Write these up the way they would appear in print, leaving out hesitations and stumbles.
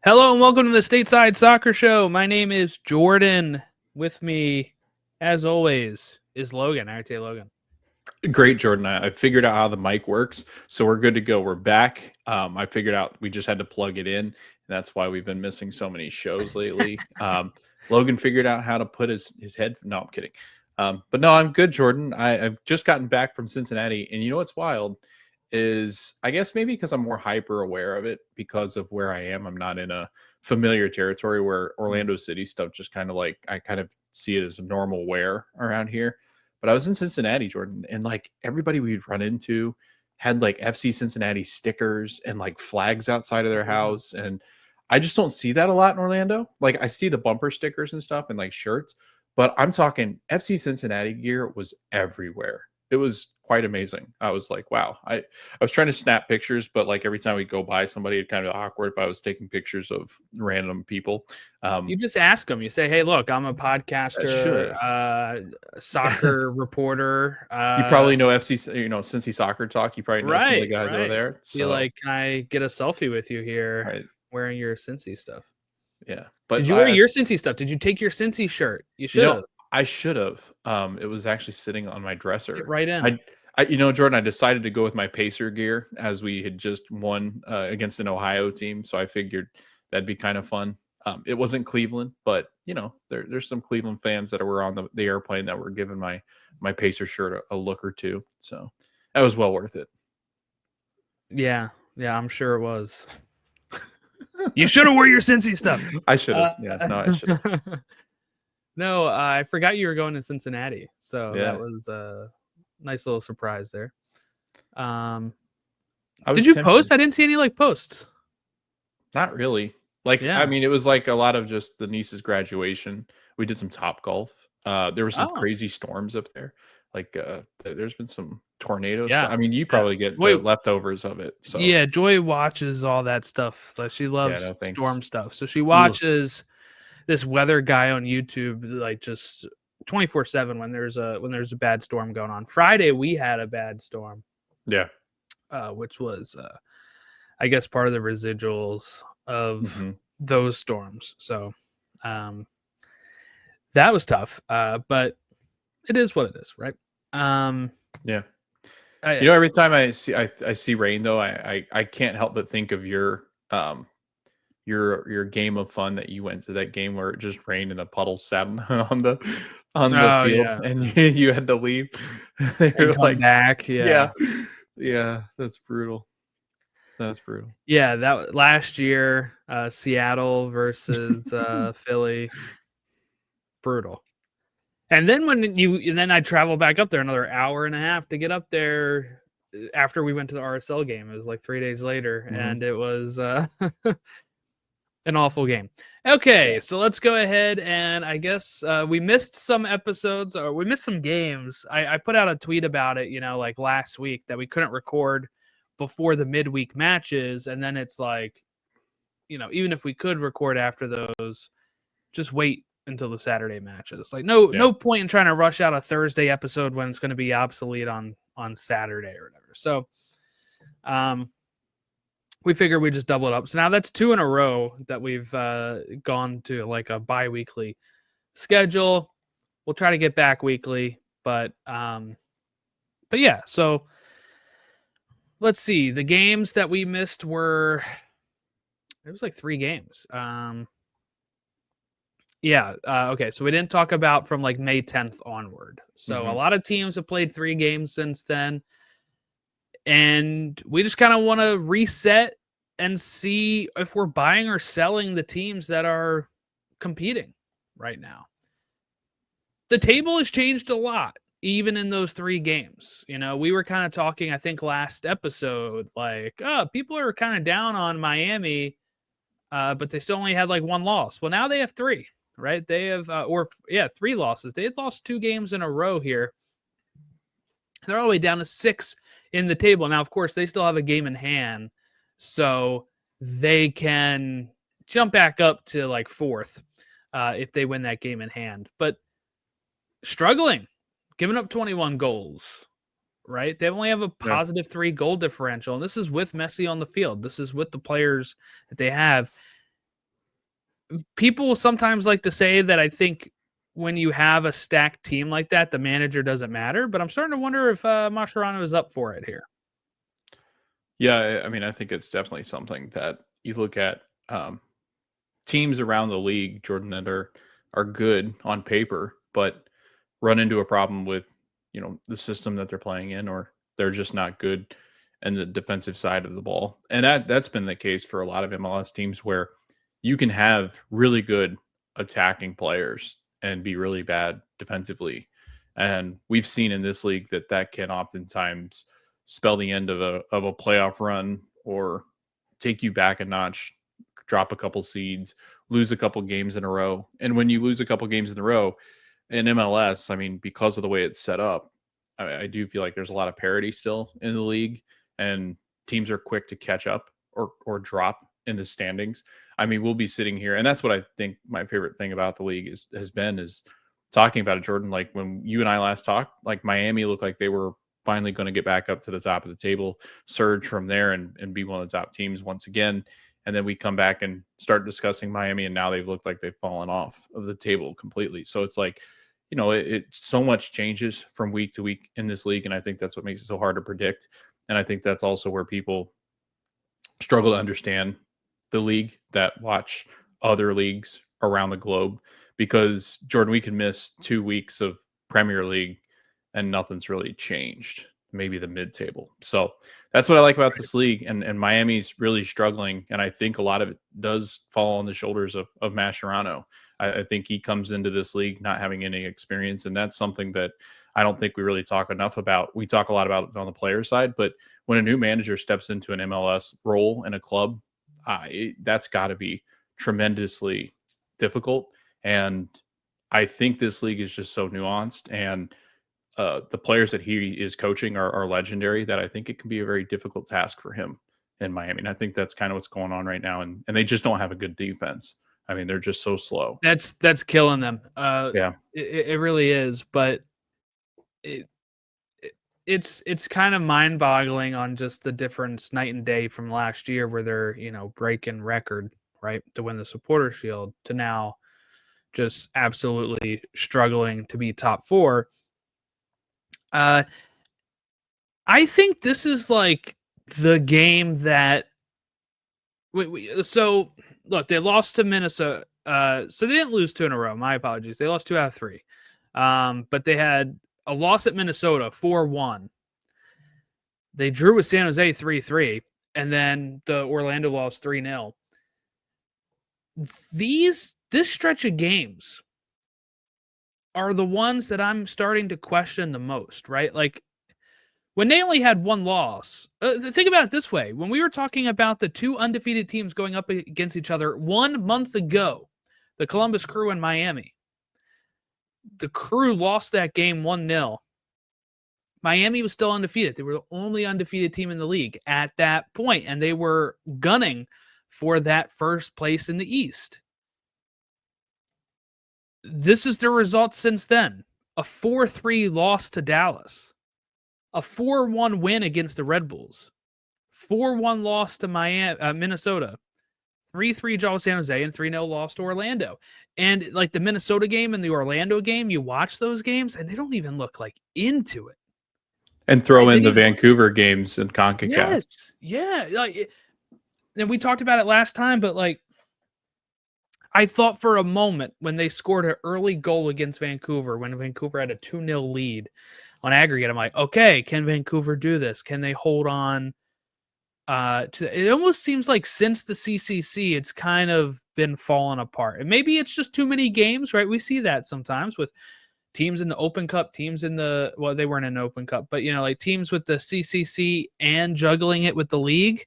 Hello and welcome to the Stateside Soccer Show. My name is Jordan. With me, as always, is Logan. I would say Logan. Great, Jordan. I figured out how the mic works, so we're good to go. We're back. I figured out we just had to plug it in, and that's why we've been missing so many shows lately. Logan figured out how to put his head. No, I'm kidding. But no, I'm good, Jordan. I've just gotten back from Cincinnati, and you know what's wild is I guess maybe because I'm more hyper aware of it because of where I am. I'm not in a familiar territory where Orlando City stuff just kind of like I kind of see it as a normal wear around here. But I was in Cincinnati, Jordan, and like everybody we'd run into had like FC Cincinnati stickers and like flags outside of their house. And I just don't see that a lot in Orlando. Like I see the bumper stickers and stuff and like shirts, but I'm talking FC Cincinnati gear was everywhere. It was quite amazing. I was like, wow. I was trying to snap pictures, but like every time we go by somebody, it kind of awkward if I was taking pictures of random people. You just ask them. You say, "Hey, look, I'm a podcaster, soccer reporter. You probably know FC, Cincy Soccer Talk. You probably know some of the guys over there. So, be like, can I get a selfie with you here, right. wearing your Cincy stuff? Yeah, but did you wear your Cincy stuff? Did you take your Cincy shirt? You should have. I should have. It was actually sitting on my dresser. Get right in. Jordan, I decided to go with my Pacer gear as we had just won against an Ohio team, so I figured that'd be kind of fun. It wasn't Cleveland, but there's some Cleveland fans that were on the airplane that were giving my Pacer shirt a look or two, so that was well worth it. Yeah, I'm sure it was. You should have wore your Cincy stuff. I should have. I should have. No, I forgot you were going to Cincinnati, so that was a nice little surprise there. Did you post? I didn't see any posts. Not really. I mean, it was like a lot of just the niece's graduation. We did some Top Golf. There were some crazy storms up there. There's been some tornadoes. Yeah. I mean, you probably get the leftovers of it. So yeah, Joy watches all that stuff. She loves storm stuff. So she watches this weather guy on YouTube, just 24/7 when there's a bad storm going on. Friday we had a bad storm. Yeah. Which was I guess part of the residuals of those storms. So that was tough. But it is what it is, right? Yeah. Every time I see rain though, I can't help but think of your game of fun that you went to, that game where it just rained and the puddles sat on the field and you had to leave. They were come back. Yeah, that's brutal. That's brutal. Yeah, that last year, Seattle versus Philly, brutal. And then then I traveled back up there another hour and a half to get up there after we went to the RSL game. It was like 3 days later, and it was an awful game. Okay, so let's go ahead and I guess we missed some episodes, or we missed some games. I put out a tweet about it, last week, that we couldn't record before the midweek matches, and then it's even if we could record after those, just wait until the Saturday matches. No point in trying to rush out a Thursday episode when it's going to be obsolete on Saturday or whatever. So we figured we'd just double it up. So now that's 2 in a row that we've gone to a bi-weekly schedule. We'll try to get back weekly, but yeah, so let's see. The games that we missed it was 3 games. Okay, so we didn't talk about from May 10th onward. So a lot of teams have played 3 games since then. And we just kind of want to reset and see if we're buying or selling the teams that are competing right now. The table has changed a lot, even in those 3 games. We were kind of talking, I think, last episode, people are kind of down on Miami, but they still only had 1 loss. Well, now they have 3, right? They have, 3 losses. They had lost 2 games in a row here. They're all the way down to 6 in the table. Now, of course, they still have a game in hand, so they can jump back up to 4th if they win that game in hand. But struggling, giving up 21 goals, right? They only have a positive 3 goal differential, and this is with Messi on the field. This is with the players that they have. people sometimes like to say that I think when you have a stacked team like that, the manager doesn't matter. But I'm starting to wonder if Mascherano is up for it here. Yeah, I mean, I think it's definitely something that you look at teams around the league, Jordan, that are good on paper, but run into a problem with the system that they're playing in, or they're just not good in the defensive side of the ball. And that's been the case for a lot of MLS teams where you can have really good attacking players and be really bad defensively. And we've seen in this league that can oftentimes spell the end of a playoff run, or take you back a notch, drop a couple seeds, lose a couple games in a row. And when you lose a couple games in a row in MLS, I mean, because of the way it's set up, I do feel like there's a lot of parity still in the league, and teams are quick to catch up or drop in the standings. I mean, we'll be sitting here, and that's what I think my favorite thing about the league has been talking about it, Jordan. Like when you and I last talked, like Miami looked like they were finally going to get back up to the top of the table, surge from there, and be one of the top teams once again. And then we come back and start discussing Miami, and now they've looked like they've fallen off of the table completely. So it's like, it so much changes from week to week in this league, and I think that's what makes it so hard to predict. And I think that's also where people struggle to understand the league that watch other leagues around the globe, because Jordan, we can miss 2 weeks of Premier League and nothing's really changed, maybe the mid-table. So that's what I like about this league, and Miami's really struggling, and I think a lot of it does fall on the shoulders of Mascherano. I think he comes into this league not having any experience, and that's something that I don't think we really talk enough about. We talk a lot about it on the player side, but when a new manager steps into an MLS role in a club, that's got to be tremendously difficult. And I think this league is just so nuanced, and the players that he is coaching are legendary, that I think it can be a very difficult task for him in Miami. And I think that's kind of what's going on right now. And they just don't have a good defense. I mean, they're just so slow. That's killing them. Yeah. It really is. But it's kind of mind-boggling on just the difference night and day from last year, where they're breaking record, right, to win the Supporter Shield, to now just absolutely struggling to be top four. I think this is like the game that so look, they lost to Minnesota. So they didn't lose 2 in a row. My apologies. They lost 2 out of 3. But they had a loss at Minnesota, 4-1. They drew with San Jose 3-3, and then the Orlando lost 3-0. This stretch of games are the ones that I'm starting to question the most, right? Like when they only had 1 loss, think about it this way. When we were talking about the 2 undefeated teams going up against each other 1 month ago, the Columbus Crew and Miami, the Crew lost that game 1-0. Miami was still undefeated. They were the only undefeated team in the league at that point, and they were gunning for that first place in the East. This is the result since then. A 4-3 loss to Dallas. A 4-1 win against the Red Bulls. 4-1 loss to Minnesota. 3-3 draw with San Jose, and 3-0 loss to Orlando. And like the Minnesota game and the Orlando game, you watch those games, and they don't even look like into it. And throw in the Vancouver games and CONCACAF. Yes. Yeah. And we talked about it last time, but like, I thought for a moment when they scored an early goal against Vancouver, when Vancouver had a 2-0 lead on aggregate, I'm like, okay, can Vancouver do this? Can they hold on? It almost seems like since the CCC, it's kind of been falling apart. And maybe it's just too many games, right? We see that sometimes with teams in the Open Cup, teams in they weren't in an Open Cup, but like teams with the CCC and juggling it with the league.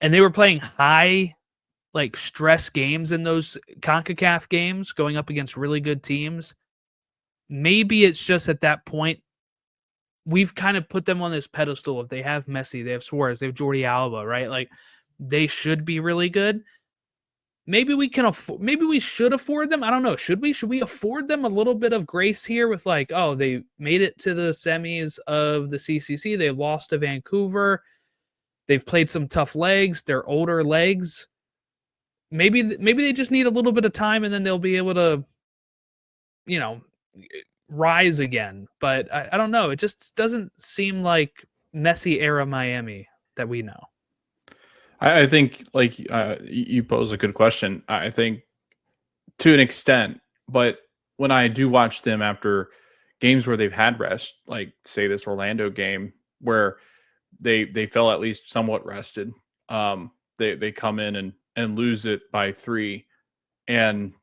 And they were playing high, like stress games in those CONCACAF games, going up against really good teams. Maybe it's just at that point, we've kind of put them on this pedestal. If they have Messi, they have Suarez, they have Jordi Alba, right? Like they should be really good. Maybe we can maybe we should afford them. I don't know. Should we afford them a little bit of grace here with like, oh, they made it to the semis of the CCC. They lost to Vancouver. They've played some tough legs. They're older legs. maybe they just need a little bit of time, and then they'll be able to, you know, rise again. But I don't know. It just doesn't seem like Messi era Miami that we know. I think like you pose a good question. I think to an extent, but when I do watch them after games where they've had rest, like say this Orlando game where they felt at least somewhat rested. They come in and lose it by 3, and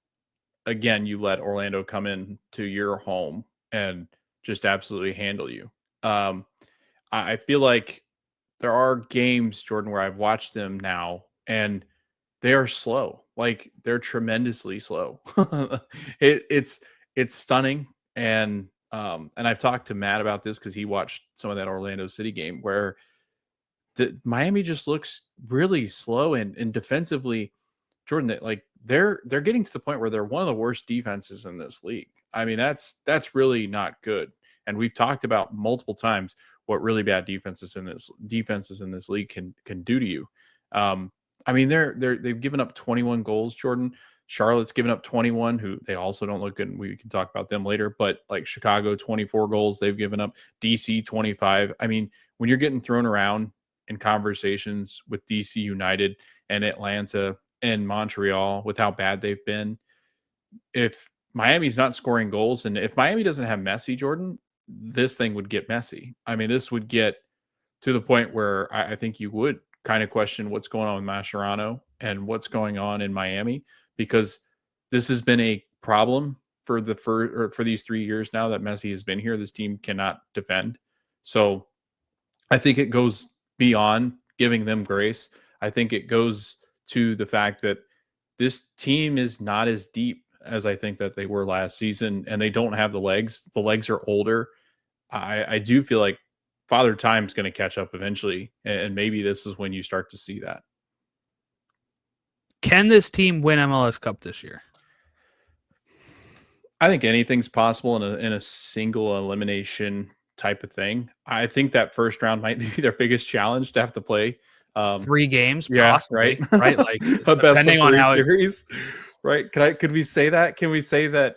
again you let Orlando come in to your home and just absolutely handle you. Um, I feel like there are games, Jordan, where I've watched them now and they are slow. Like they're tremendously slow. It's stunning. And I've talked to Matt about this because he watched some of that Orlando City game where Miami just looks really slow and defensively, Jordan, that like they're getting to the point where they're one of the worst defenses in this league. I mean, that's really not good. And we've talked about multiple times what really bad defenses in this league can do to you. I mean, they've given up 21 goals, Jordan. Charlotte's given up 21, who they also don't look good. And we can talk about them later, but like Chicago, 24 goals they've given up, DC 25. I mean, when you're getting thrown around in conversations with DC United and Atlanta and Montreal with how bad they've been, if Miami's not scoring goals and if Miami doesn't have Messi, Jordan, this thing would get messy. I mean, this would get to the point where I think you would kind of question what's going on with Mascherano and what's going on in Miami, because this has been a problem for these 3 years now that Messi has been here. This team cannot defend. So I think it goes beyond giving them grace. I think it goes to the fact that this team is not as deep as I think that they were last season, and they don't have the legs. The legs are older. I do feel like Father Time's going to catch up eventually, and maybe this is when you start to see that. Can this team win MLS Cup this year? I think anything's possible in a single elimination type of thing. I think that first round might be their biggest challenge to have to play 3 games, yeah, possibly, right? Like a best depending of 3 on how series, right? Could we say that? Can we say that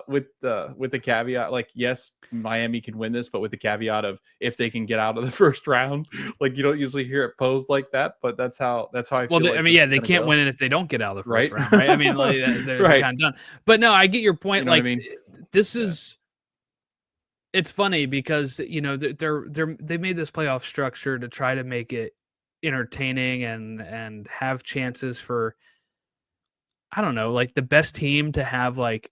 with the caveat, like, yes, Miami can win this, but with the caveat of if they can get out of the first round? Like, you don't usually hear it posed like that, but that's how I feel like. I mean, yeah, they can't win it if they don't get out of the first right, round, right? I mean, like they're right. kind of done. But no, I get your point. You know what I Like mean? this is. It's funny because they made this playoff structure to try to make it entertaining and have chances for, I don't know, like the best team to have like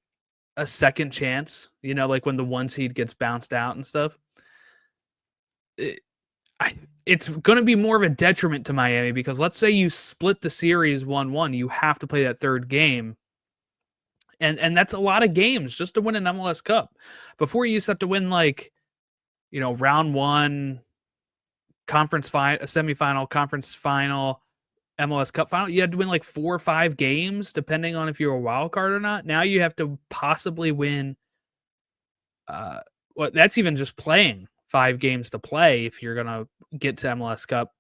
a second chance, like when the 1 seed gets bounced out and stuff. It, it's going to be more of a detriment to Miami because let's say you split the series 1-1, you have to play that third game. And that's a lot of games just to win an MLS Cup. Before you used to have to win like, round 1, conference final, semifinal, conference final, MLS Cup final. You had to win like 4 or 5 games, depending on if you're a wild card or not. Now you have to possibly win. Well, that's even just playing 5 games to play if you're gonna get to MLS Cup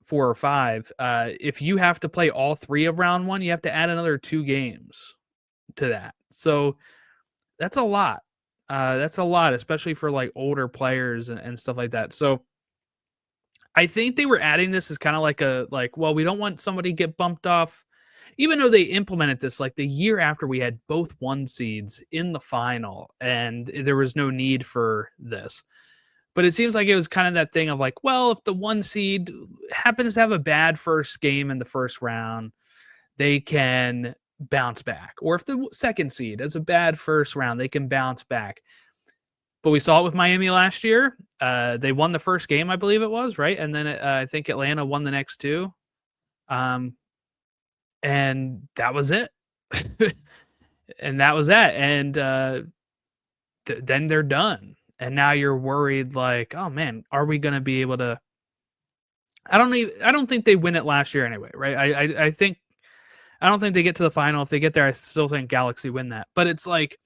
4 or 5. If you have to play all 3 of round 1, you have to add another 2 games to that. So that's a lot. That's a lot, especially for like older players and stuff like that. So I think they were adding this as kind of like, well, we don't want somebody to get bumped off, even though they implemented this like the year after we had both 1 seeds in the final and there was no need for this. But it seems like it was kind of that thing of like, well, if the 1 seed happens to have a bad first game in the first round, they can bounce back. Or if the second seed has a bad first round, they can bounce back. But we saw it with Miami last year. They won the first game, I believe it was, right? And then I think Atlanta won the next 2. And that was it. And that was that. And then they're done. And now you're worried like, oh man, are we going to be able to? I don't think they win it last year anyway, right? I don't think they get to the final. If they get there, I still think Galaxy win that. But it's like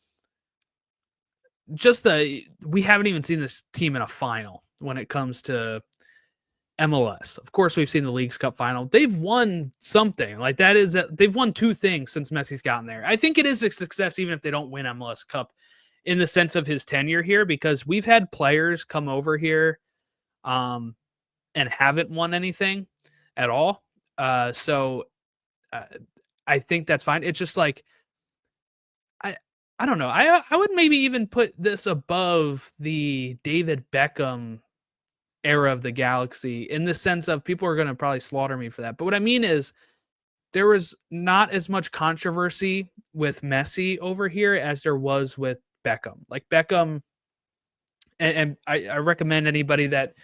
we haven't even seen this team in a final when it comes to MLS. Of course, we've seen the Leagues Cup final. They've won something. Like they've won 2 things since Messi's gotten there. I think it is a success even if they don't win MLS Cup in the sense of his tenure here, because we've had players come over here and haven't won anything at all. So I think that's fine. It's just like I don't know. I would maybe even put this above the David Beckham era of the Galaxy in the sense of people are going to probably slaughter me for that. But what I mean is there was not as much controversy with Messi over here as there was with Beckham. Like Beckham, and I recommend anybody that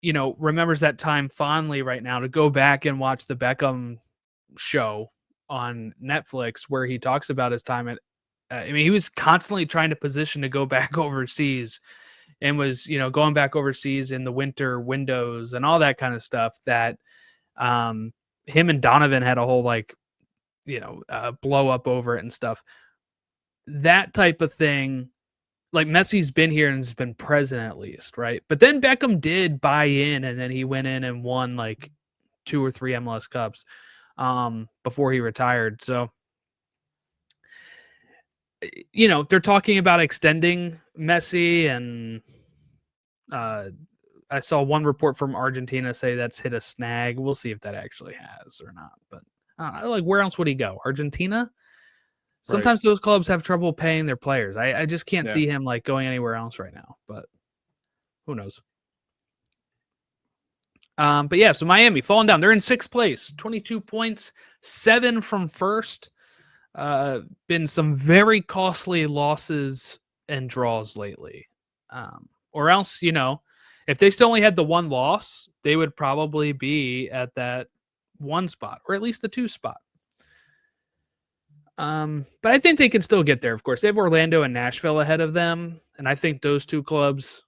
remembers that time fondly right now to go back and watch the Beckham show on Netflix where he talks about his time at. He was constantly trying to position to go back overseas, and was going back overseas in the winter windows and all that kind of stuff. That him and Donovan had a whole blow up over it and stuff. That type of thing. Like Messi's been here and has been present at least, right? But then Beckham did buy in, and then he went in and won like 2 or 3 MLS Cups before he retired. So, they're talking about extending Messi, and I saw one report from Argentina say that's hit a snag. We'll see if that actually has or not. But where else would he go? Argentina? Sometimes those clubs have trouble paying their players. I just can't see him going anywhere else right now, but who knows? But yeah, so Miami falling down. They're in 6th place, 22 points, 7 from first. Been some very costly losses and draws lately. Or else, if they still only had the 1 loss, they would probably be at that 1 spot, or at least the 2 spot. But I think they can still get there. Of course, they have Orlando and Nashville ahead of them, and I think those 2 clubs,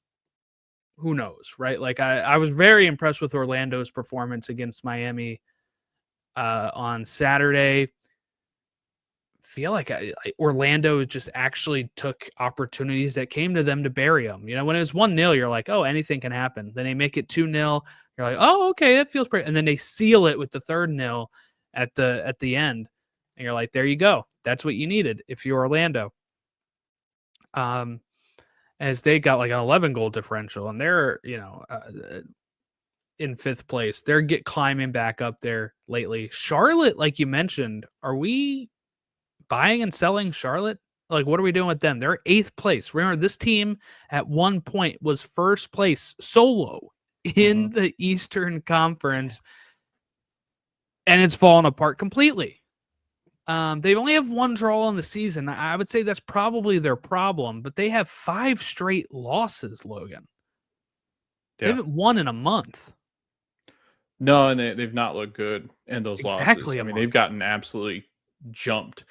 who knows, right? Like I was very impressed with Orlando's performance against Miami on Saturday. Feel like Orlando just actually took opportunities that came to them to bury them. When it was 1-0, you're like, oh, anything can happen. Then they make it 2-0. You're like, oh, okay, that feels pretty. And then they seal it with the 3rd 0 at the end. And you're like, there you go. That's what you needed if you're Orlando. As they got like an 11 goal differential, and they're, in 5th place. They're climbing back up there lately. Charlotte, like you mentioned, are we buying and selling Charlotte? Like, what are we doing with them? They're 8th place. Remember, this team at one point was 1st place solo in the Eastern Conference, and it's fallen apart completely. They only have 1 draw in the season. I would say that's probably their problem, but they have 5 straight losses, Logan. They haven't won in a month. No, and they've not looked good in those losses. I mean, they've gotten absolutely jumped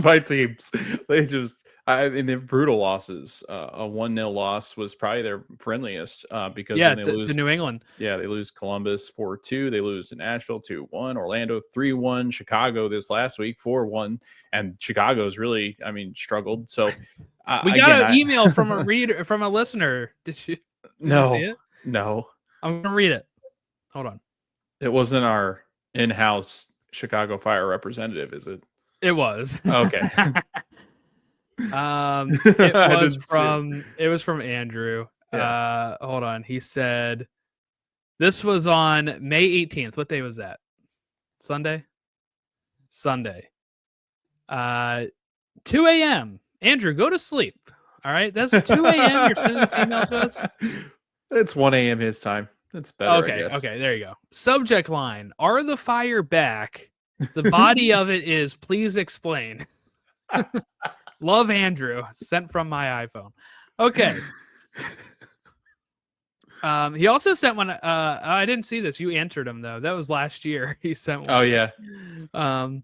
by teams. They're brutal losses. A 1-0 loss was probably their friendliest because they lose to New England. Yeah, they lose Columbus 4-2. They lose to Nashville 2-1. Orlando 3-1. Chicago this last week 4-1. And Chicago's really, struggled. So we got an email from a listener. Did you see it? No. I'm gonna read it. Hold on. It wasn't our in-house Chicago Fire representative, is it? It was. Okay. It was from Andrew. Yeah. Hold on. He said this was on May 18th. What day was that? Sunday. 2 a.m. Andrew, go to sleep. All right. That's 2 a.m. You're sending this email to us. It's 1 a.m. his time. That's better. Okay, there you go. Subject line: Are the Fire back? The body of it is, please explain. Love, Andrew. Sent from my iPhone. Okay. He also sent one. I didn't see this. You answered him though. That was last year. He sent one. Oh yeah. But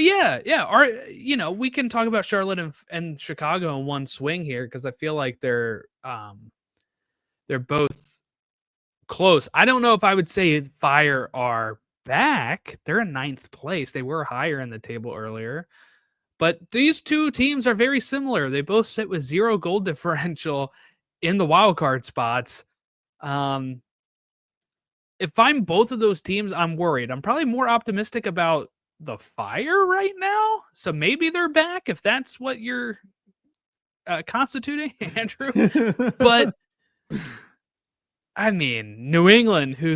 yeah. We can talk about Charlotte and Chicago in one swing here because I feel like they're both close. I don't know if I would say Fire are back. They're in 9th place. They were higher in the table earlier. But these 2 teams are very similar. They both sit with 0 goal differential in the wild card spots. if I'm both of those teams, I'm worried. I'm probably more optimistic about the Fire right now. So maybe they're back if that's what you're constituting, Andrew. But I mean, New England, who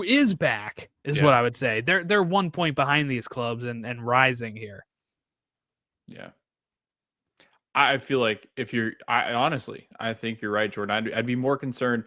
is back, is what I would say. They're 1 point behind these clubs and rising here. Yeah. I feel like honestly, I think you're right, Jordan. I'd be more concerned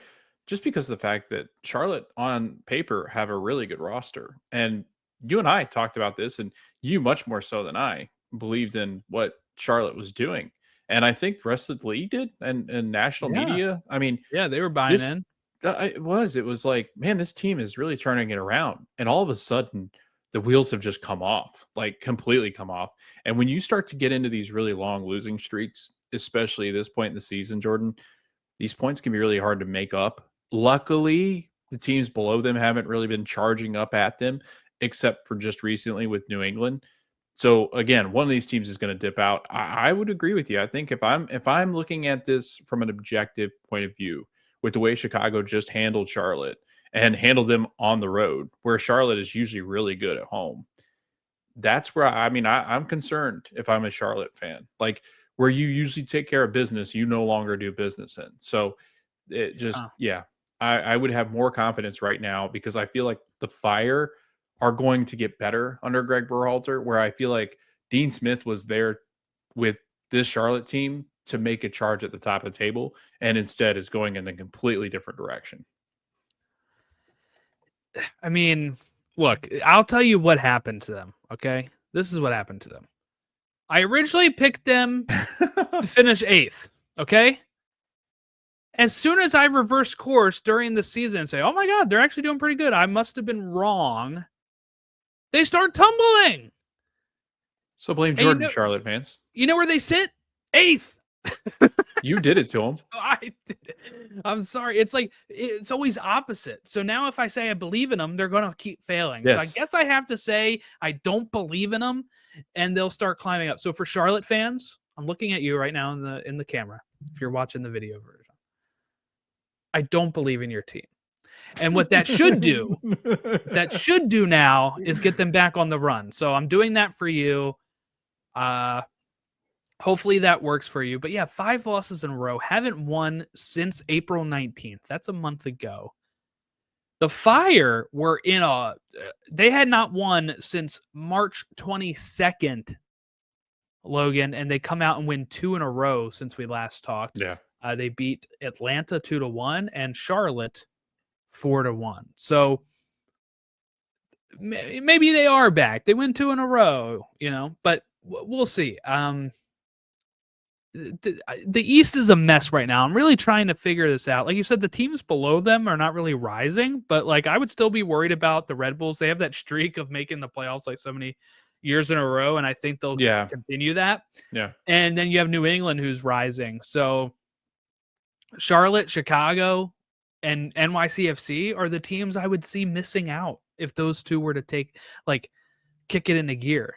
just because of the fact that Charlotte on paper have a really good roster. And you and I talked about this, and you much more so than I believed in what Charlotte was doing. And I think the rest of the league did and national media. I mean, yeah, they were buying this in. it was like, man, this team is really turning it around. And all of a sudden, the wheels have just come off, like completely come off. And when you start to get into these really long losing streaks, especially at this point in the season, Jordan, these points can be really hard to make up. Luckily, the teams below them haven't really been charging up at them, except for just recently with New England. So again, one of these teams is going to dip out. I would agree with you. I think if I'm looking at this from an objective point of view, with the way Chicago just handled Charlotte and handled them on the road, where Charlotte is usually really good at home, that's where I'm concerned if I'm a Charlotte fan. Like where you usually take care of business, you no longer do business in. So it just, I would have more confidence right now because I feel like the Fire are going to get better under Greg Berhalter, where I feel like Dean Smith was there with this Charlotte team to make a charge at the top of the table and instead is going in a completely different direction. I mean, look, I'll tell you what happened to them, okay? This is what happened to them. I originally picked them to finish 8th, okay? As soon as I reversed course during the season and say, oh my God, they're actually doing pretty good, I must have been wrong, they start tumbling. So blame Jordan, Charlotte fans. You know where they sit? 8th. You did it to them. I did it. I'm sorry. It's like, it's always opposite. So now if I say I believe in them, they're going to keep failing. Yes. So I guess I have to say I don't believe in them and they'll start climbing up. So for Charlotte fans, I'm looking at you right now in the camera. If you're watching the video version, I don't believe in your team. And what that should do now is get them back on the run. So I'm doing that for you. Hopefully that works for you. But yeah, 5 losses in a row. Haven't won since April 19th. That's a month ago. The Fire were they had not won since March 22nd, Logan, and they come out and win 2 in a row since we last talked. Yeah. They beat Atlanta 2-1 and Charlotte 4-1. So maybe they are back. They win 2 in a row, but we'll see. The East is a mess right now. I'm really trying to figure this out. Like you said, the teams below them are not really rising, but like I would still be worried about the Red Bulls. They have that streak of making the playoffs like so many years in a row, and I think they'll continue that. Yeah. And then you have New England who's rising. So Charlotte, Chicago, and NYCFC are the teams I would see missing out if those two were to kick it into gear.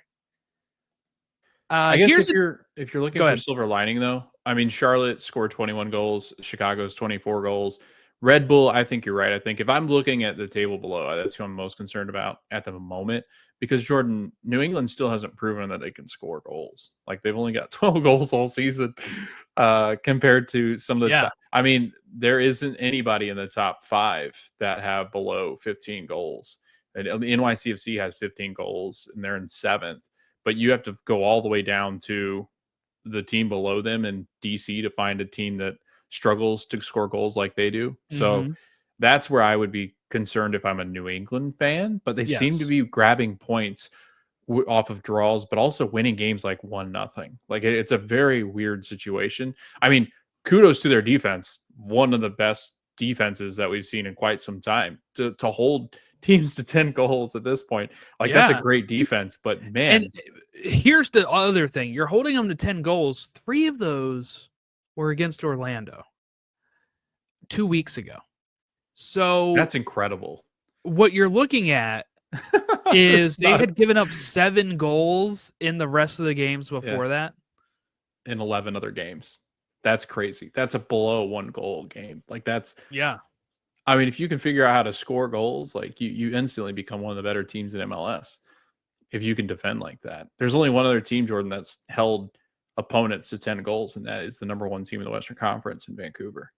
I guess if you're looking for silver lining, though, I mean, Charlotte scored 21 goals, Chicago's 24 goals. Red Bull, I think you're right. I think if I'm looking at the table below, that's who I'm most concerned about at the moment because Jordan, New England still hasn't proven that they can score goals. Like they've only got 12 goals all season compared to some of the top. I mean, there isn't anybody in the top 5 that have below 15 goals. And the NYCFC has 15 goals and they're in 7th. But you have to go all the way down to the team below them in DC to find a team that struggles to score goals like they do. So that's where I would be concerned if I'm a New England fan. But they seem to be grabbing points off of draws, but also winning games like 1-0. Like it's a very weird situation. I mean, kudos to their defense. One of the best defenses that we've seen in quite some time to hold teams to 10 goals at this point. Like that's a great defense, but man. And here's the other thing. You're holding them to 10 goals. 3 of those were against Orlando 2 weeks ago. So that's incredible. What you're looking at is they had given up 7 goals in the rest of the games before that. In 11 other games. That's crazy. That's a below 1 goal game. Like that's I mean, if you can figure out how to score goals, like you instantly become one of the better teams in MLS. If you can defend like that, there's only one other team, Jordan, that's held opponents to 10 goals, and that is the number 1 team in the Western Conference in Vancouver.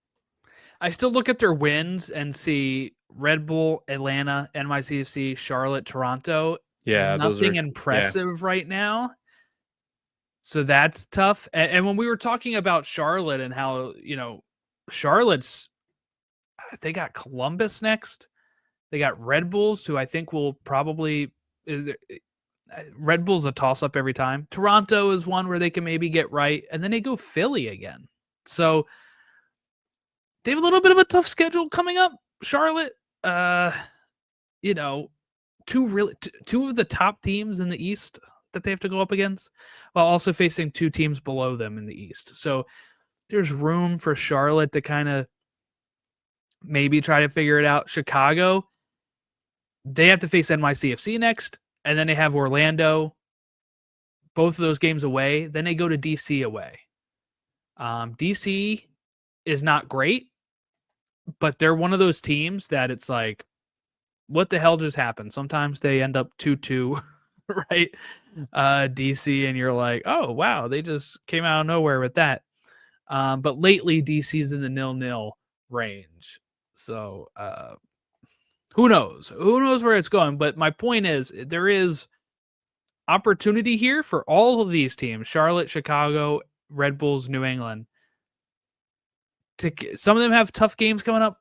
I still look at their wins and see Red Bull, Atlanta, NYCFC, Charlotte, Toronto. Yeah, those Nothing are impressive right now. So that's tough. And when we were talking about Charlotte and how, Charlotte's, they got Columbus next. They got Red Bulls, who I think will probably, Red Bull's a toss up every time. Toronto is one where they can maybe get right. And then they go Philly again. So they have a little bit of a tough schedule coming up. Charlotte, two of the top teams in the East that they have to go up against, while also facing 2 teams below them in the East. So there's room for Charlotte to kind of maybe try to figure it out. Chicago, they have to face NYCFC next, and then they have Orlando, both of those games away. Then they go to DC away. DC is not great, but they're one of those teams that it's like, what the hell just happened? Sometimes they end up 2-2, right? DC, and you're like, oh, wow, they just came out of nowhere with that. But lately, DC's in the 0-0 range. So who knows? Who knows where it's going? But my point is, there is opportunity here for all of these teams, Charlotte, Chicago, Red Bulls, New England. Some of them have tough games coming up,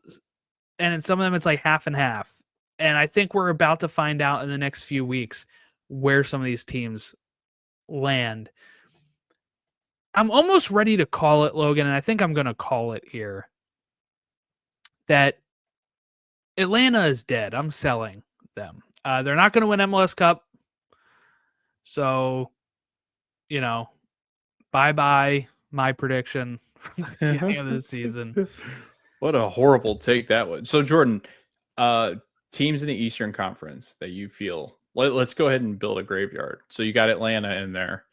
and in some of them it's like half and half. And I think we're about to find out in the next few weeks where some of these teams land. I'm almost ready to call it, Logan, and I think I'm going to call it here, that Atlanta is dead. I'm selling them. They're not going to win MLS Cup. So, bye-bye my prediction from the beginning of the season. What a horrible take that was. So, Jordan, teams in the Eastern Conference that you feel, let's go ahead and build a graveyard. So you got Atlanta in there.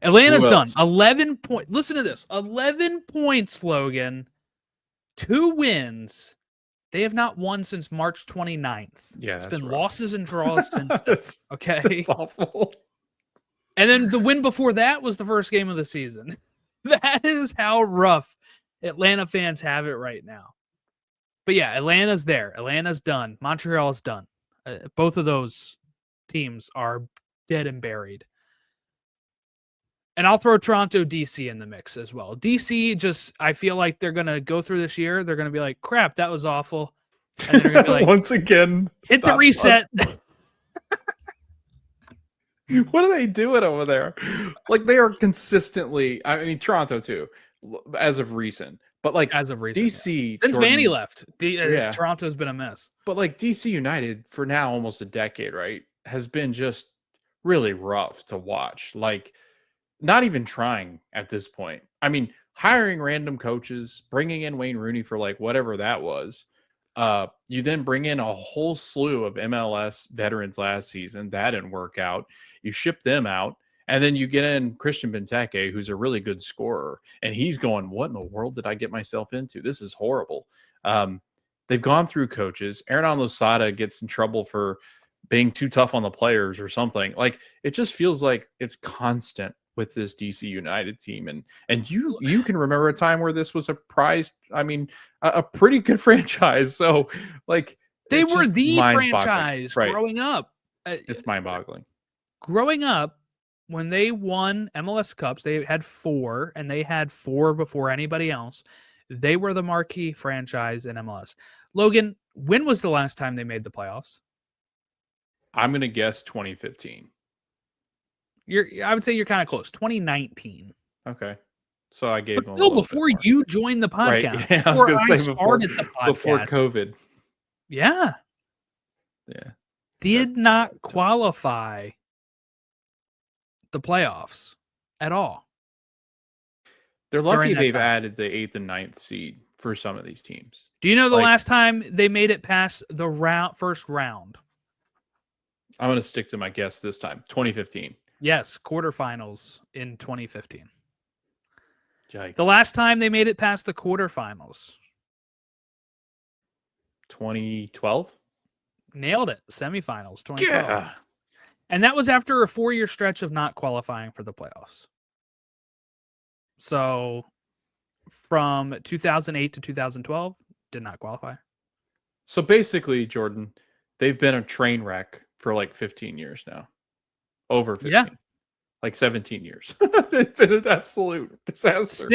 Atlanta's done. 11 points. Listen to this. 11 points, Logan. 2 wins. They have not won since March 29th. Yeah, it's that's been rough. Losses and draws since then. Okay. It's awful. And then the win before that was the first game of the season. That is how rough Atlanta fans have it right now. But yeah, Atlanta's there. Atlanta's done. Montreal's done. Both of those teams are dead and buried. And I'll throw Toronto, DC in the mix as well. DC, I feel like they're going to go through this year. They're going to be like, crap, that was awful. And then they're going to be like, once again, hit the reset. What are they doing over there? Like, they are consistently, I mean, Toronto too, as of recent. But like, as of recent, DC, yeah. Since Jordan, Vanny left, Toronto's been a mess. But like, DC United for now almost a decade, right, has been just really rough to watch. Like, not even trying at this point. I mean, hiring random coaches, bringing in Wayne Rooney for like whatever that was. You then bring in a whole slew of MLS veterans last season. That didn't work out. You ship them out. And then you get in Christian Benteke, who's a really good scorer. And he's going, what in the world did I get myself into? This is horrible. They've gone through coaches. Aaron Losada gets in trouble for being too tough on the players or something. Like, it just feels like it's constant with this DC United team. And you can remember a time where this was a prize. I mean, a pretty good franchise. So, like, they were the franchise growing up. It's mind-boggling. Growing up, when they won MLS Cups, they had 4, and they had 4 before anybody else. They were the marquee franchise in MLS. Logan, when was the last time they made the playoffs? I'm going to guess 2015. I would say you're kind of close. 2019. Okay. So I gave them still before you joined the podcast. Right. Yeah, I was going to say before COVID. Yeah. Yeah. Did not qualify the playoffs at all. They're lucky they've added the 8th and 9th seed for some of these teams. Do you know the last time they made it past the first round? I'm going to stick to my guess this time. 2015. Yes, quarterfinals in 2015. Yikes. The last time they made it past the quarterfinals. 2012. Nailed it. Semifinals, 2012. Yeah. And that was after a 4-year stretch of not qualifying for the playoffs. So from 2008 to 2012, did not qualify. So basically, Jordan, they've been a train wreck for like 15 years now. Over 15. Yeah. Like 17 years. They've been an absolute disaster.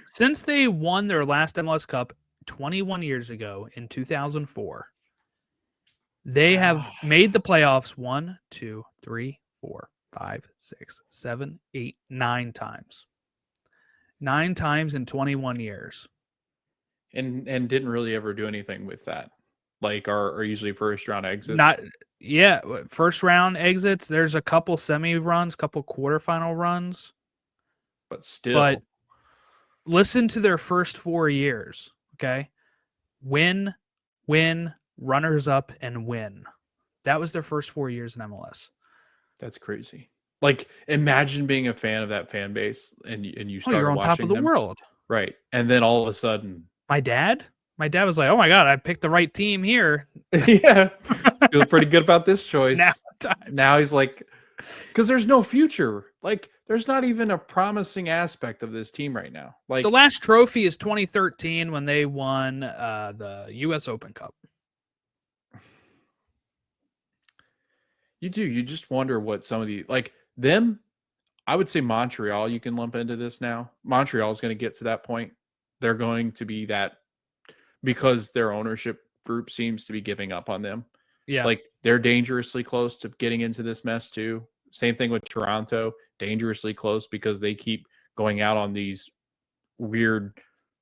Since they won their last MLS Cup 21 years ago in 2004, they have made the playoffs 1, 2, 3, 4, 5, 6, 7, 8, 9 times. 9 times in 21 years. And didn't really ever do anything with that. Like are usually first round exits. First round exits. There's a couple semi runs, couple quarterfinal runs. But still. But listen to their first 4 years. Okay. Win, runners up, and win. That was their first 4 years in MLS. That's crazy. Like, imagine being a fan of that fan base and you start you're on watching top of the them. world. Right. And then all of a sudden. My dad was like, oh my God, I picked the right team here. Yeah. Feel pretty good about this choice. Now he's like, because there's no future. Like, there's not even a promising aspect of this team right now. Like, the last trophy is 2013 when they won the U.S. Open Cup. You do. You just wonder what some of the, like them, I would say Montreal, you can lump into this now. Montreal is going to get to that point. They're going to be that because their ownership group seems to be giving up on them. Yeah. Like they're dangerously close to getting into this mess too. Same thing with Toronto, dangerously close because they keep going out on these weird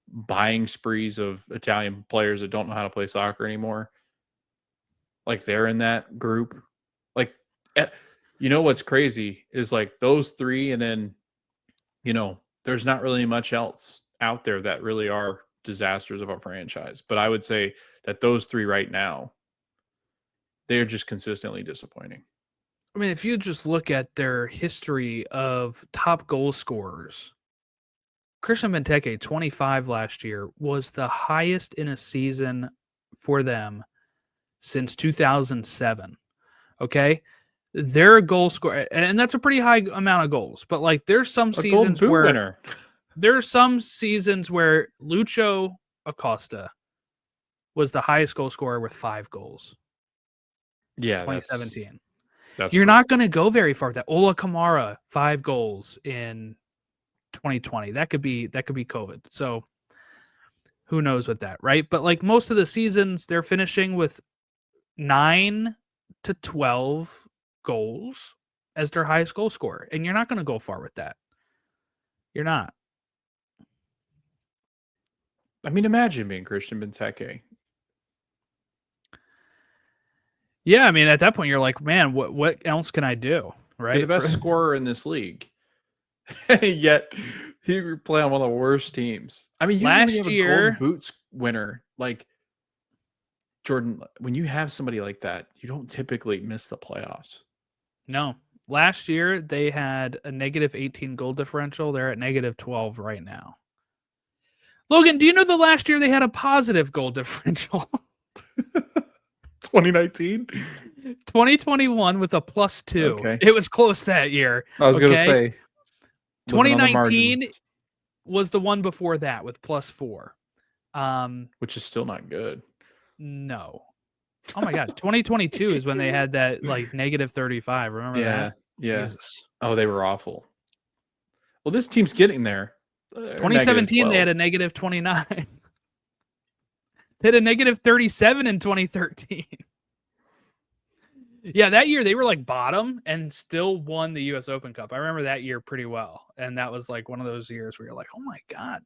buying sprees of Italian players that don't know how to play soccer anymore. Like they're in that group. Like, you know, what's crazy is like those three. And then, you know, there's not really much else out there that really are disasters of a franchise. But I would say that those three right now, they're just consistently disappointing. I mean, if you just look at their history of top goal scorers, Christian Benteke, 25 last year, was the highest in a season for them since 2007. Okay? They're a goal scorer, and that's a pretty high amount of goals. But like, there's some seasons where winner. There are some seasons where Lucho Acosta was the highest goal scorer with 5 goals. Yeah, 2017. That's You're not going to go very far with that. Ola Kamara, 5 goals in 2020. That could be COVID. So who knows with that, right? But like most of the seasons, they're finishing with 9 to 12 goals as their highest goal scorer. And you're not going to go far with that. You're not. I mean, imagine being Christian Benteke. Yeah, I mean, at that point, you're like, man, what else can I do? Right? You're the best scorer in this league. Yet he play on one of the worst teams. I mean, usually when you have a Golden Boots winner, like Jordan, when you have somebody like that, you don't typically miss the playoffs. No. Last year, they had a negative 18 goal differential. They're at negative 12 right now. Logan, do you know the last year they had a positive goal differential? 2019? 2021 with a +2. Okay. It was close that year. I was going to say. 2019 was the one before that with +4. Which is still not good. No. Oh my God. 2022 is when they had that like negative 35. Remember that? Yeah. Jesus. Oh, they were awful. Well, this team's getting there. 2017, they had a negative 29. They had a negative 37 in 2013. Yeah, that year they were like bottom and still won the U.S. Open Cup. I remember that year pretty well. And that was like one of those years where you're like, oh my God.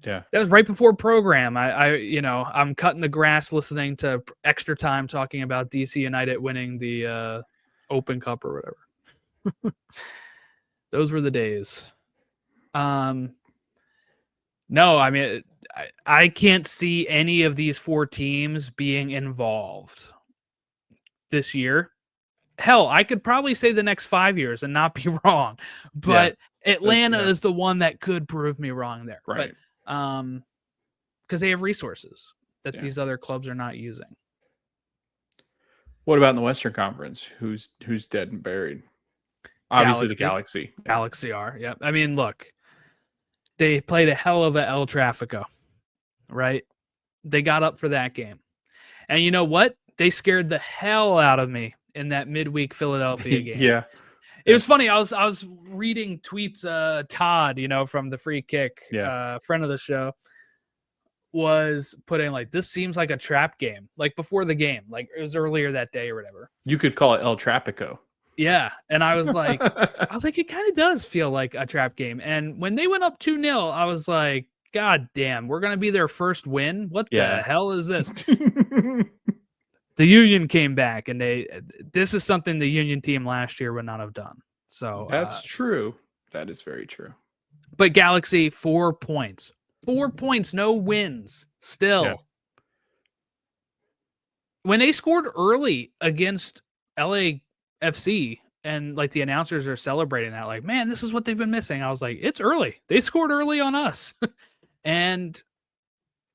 Yeah. That was right before program. I'm cutting the grass listening to Extra Time talking about DC United winning the Open Cup or whatever. Those were the days. No, I mean, I can't see any of these 4 teams being involved this year. Hell, I could probably say the next 5 years and not be wrong, but Atlanta is the one that could prove me wrong there. Right. But because they have resources. that these other clubs are not using. What about in the Western Conference? Who's dead and buried? Obviously, the Galaxy. Galaxy are. Yep. I mean, look, they played a hell of a El Trafico, right? They got up for that game. And you know what? They scared the hell out of me in that midweek Philadelphia game. Yeah. It was funny. I was reading tweets. Todd, from the Free Kick, friend of the show, was putting like, this seems like a trap game, like before the game, like it was earlier that day or whatever. You could call it El Trapico. Yeah. And I was like, it kind of does feel like a trap game. And when they went up 2-0, I was like, God damn, we're going to be their first win. What the hell is this? The Union came back, and this is something the Union team last year would not have done. So that's true. That is very true. But Galaxy, 4 points. 4 points, no wins still. Yeah. When they scored early against LAFC, and like the announcers are celebrating that, like, man, this is what they've been missing. I was like, it's early. They scored early on us. And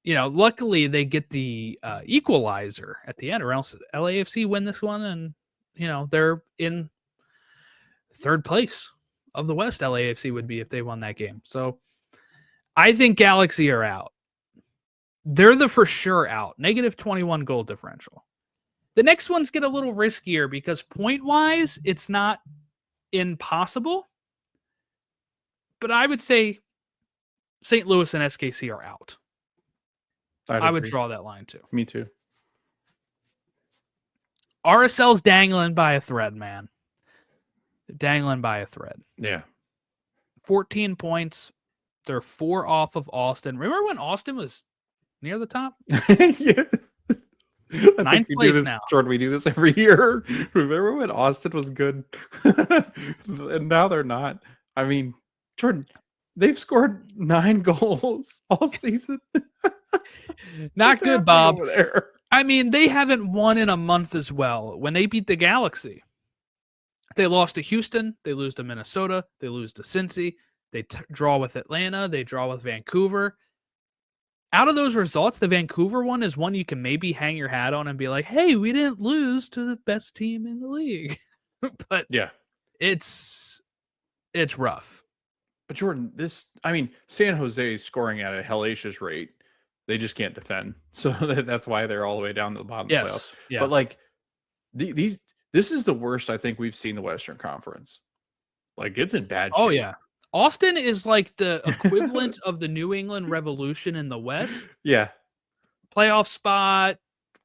luckily they get the equalizer at the end, or else LAFC win this one, and they're in third place of the West. LAFC would be if they won that game. So I think Galaxy are out. They're the for sure out. -21 goal differential. The next ones get a little riskier because point-wise, it's not impossible. But I would say St. Louis and SKC are out. I would draw that line too. Me too. RSL's dangling by a thread, man. Dangling by a thread. Yeah. 14 points. They're 4 off of Austin. Remember when Austin was near the top? Yeah. Ninth place now. Jordan, we do this every year. Remember when Austin was good? And now they're not. I mean, Jordan, they've scored 9 goals all season. Not good, Bob. I mean, they haven't won in a month as well. When they beat the Galaxy, they lost to Houston. They lose to Minnesota. They lose to Cincy. They draw with Atlanta. They draw with Vancouver. Out of those results, the Vancouver one is one you can maybe hang your hat on and be like, hey, we didn't lose to the best team in the league. But yeah, it's rough. But Jordan, San Jose is scoring at a hellacious rate. They just can't defend. So that's why they're all the way down to the bottom of the playoffs. Yeah. But like this is the worst I think we've seen the Western Conference. Like, it's in bad shape. Oh yeah. Austin is like the equivalent of the New England Revolution in the West. Yeah. Playoff spot.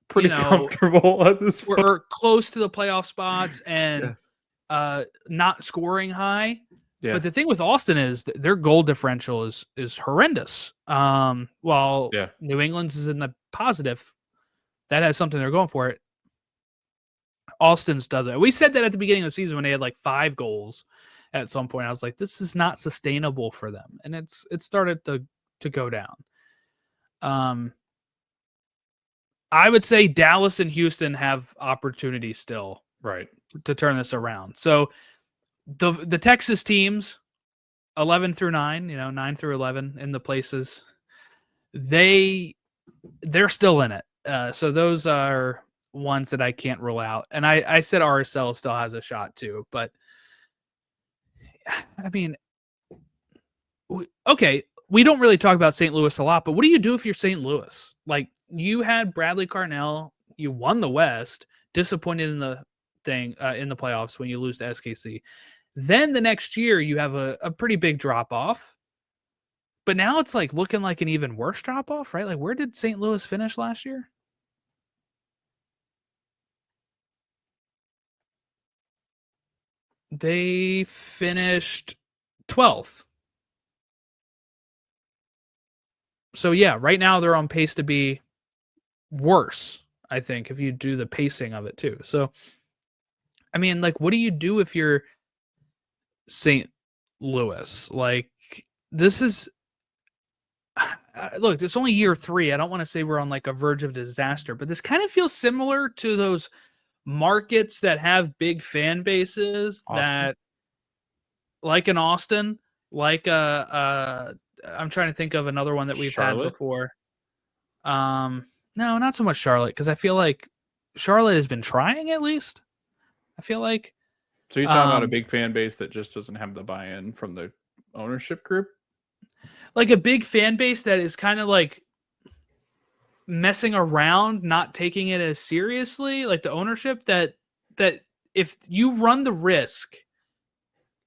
Pretty comfortable at this point. We're close to the playoff spots and not scoring high. Yeah. But the thing with Austin is their goal differential is horrendous. While New England's is in the positive, that has something they're going for it. Austin's doesn't. We said that at the beginning of the season when they had like 5 goals at some point. I was like, this is not sustainable for them. And it started to go down. I would say Dallas and Houston have opportunities still to turn this around. So the Texas teams, 11 through 9, 9 through 11 in the places, they're still in it. So those are ones that I can't rule out. And I said RSL still has a shot too, but I mean, okay, we don't really talk about St. Louis a lot, but what do you do if you're St. Louis? Like, you had Bradley Carnell, you won the West, disappointed in the thing in the playoffs when you lose to SKC. Then the next year you have a pretty big drop off. But now it's like looking like an even worse drop off, right? Like, where did St. Louis finish last year? They finished 12th. So yeah, right now they're on pace to be worse, I think, if you do the pacing of it too. So, I mean, like, what do you do if you're St. Louis? Like, this is look, it's only year 3. I don't want to say we're on like a verge of disaster, but this kind of feels similar to those markets that have big fan bases that, like in Austin, like I'm trying to think of another one that we've had before. No, not so much Charlotte, because I feel like Charlotte has been trying at least. I feel like. So you're talking about a big fan base that just doesn't have the buy-in from the ownership group? Like a big fan base that is kind of like messing around, not taking it as seriously, like the ownership that if you run the risk,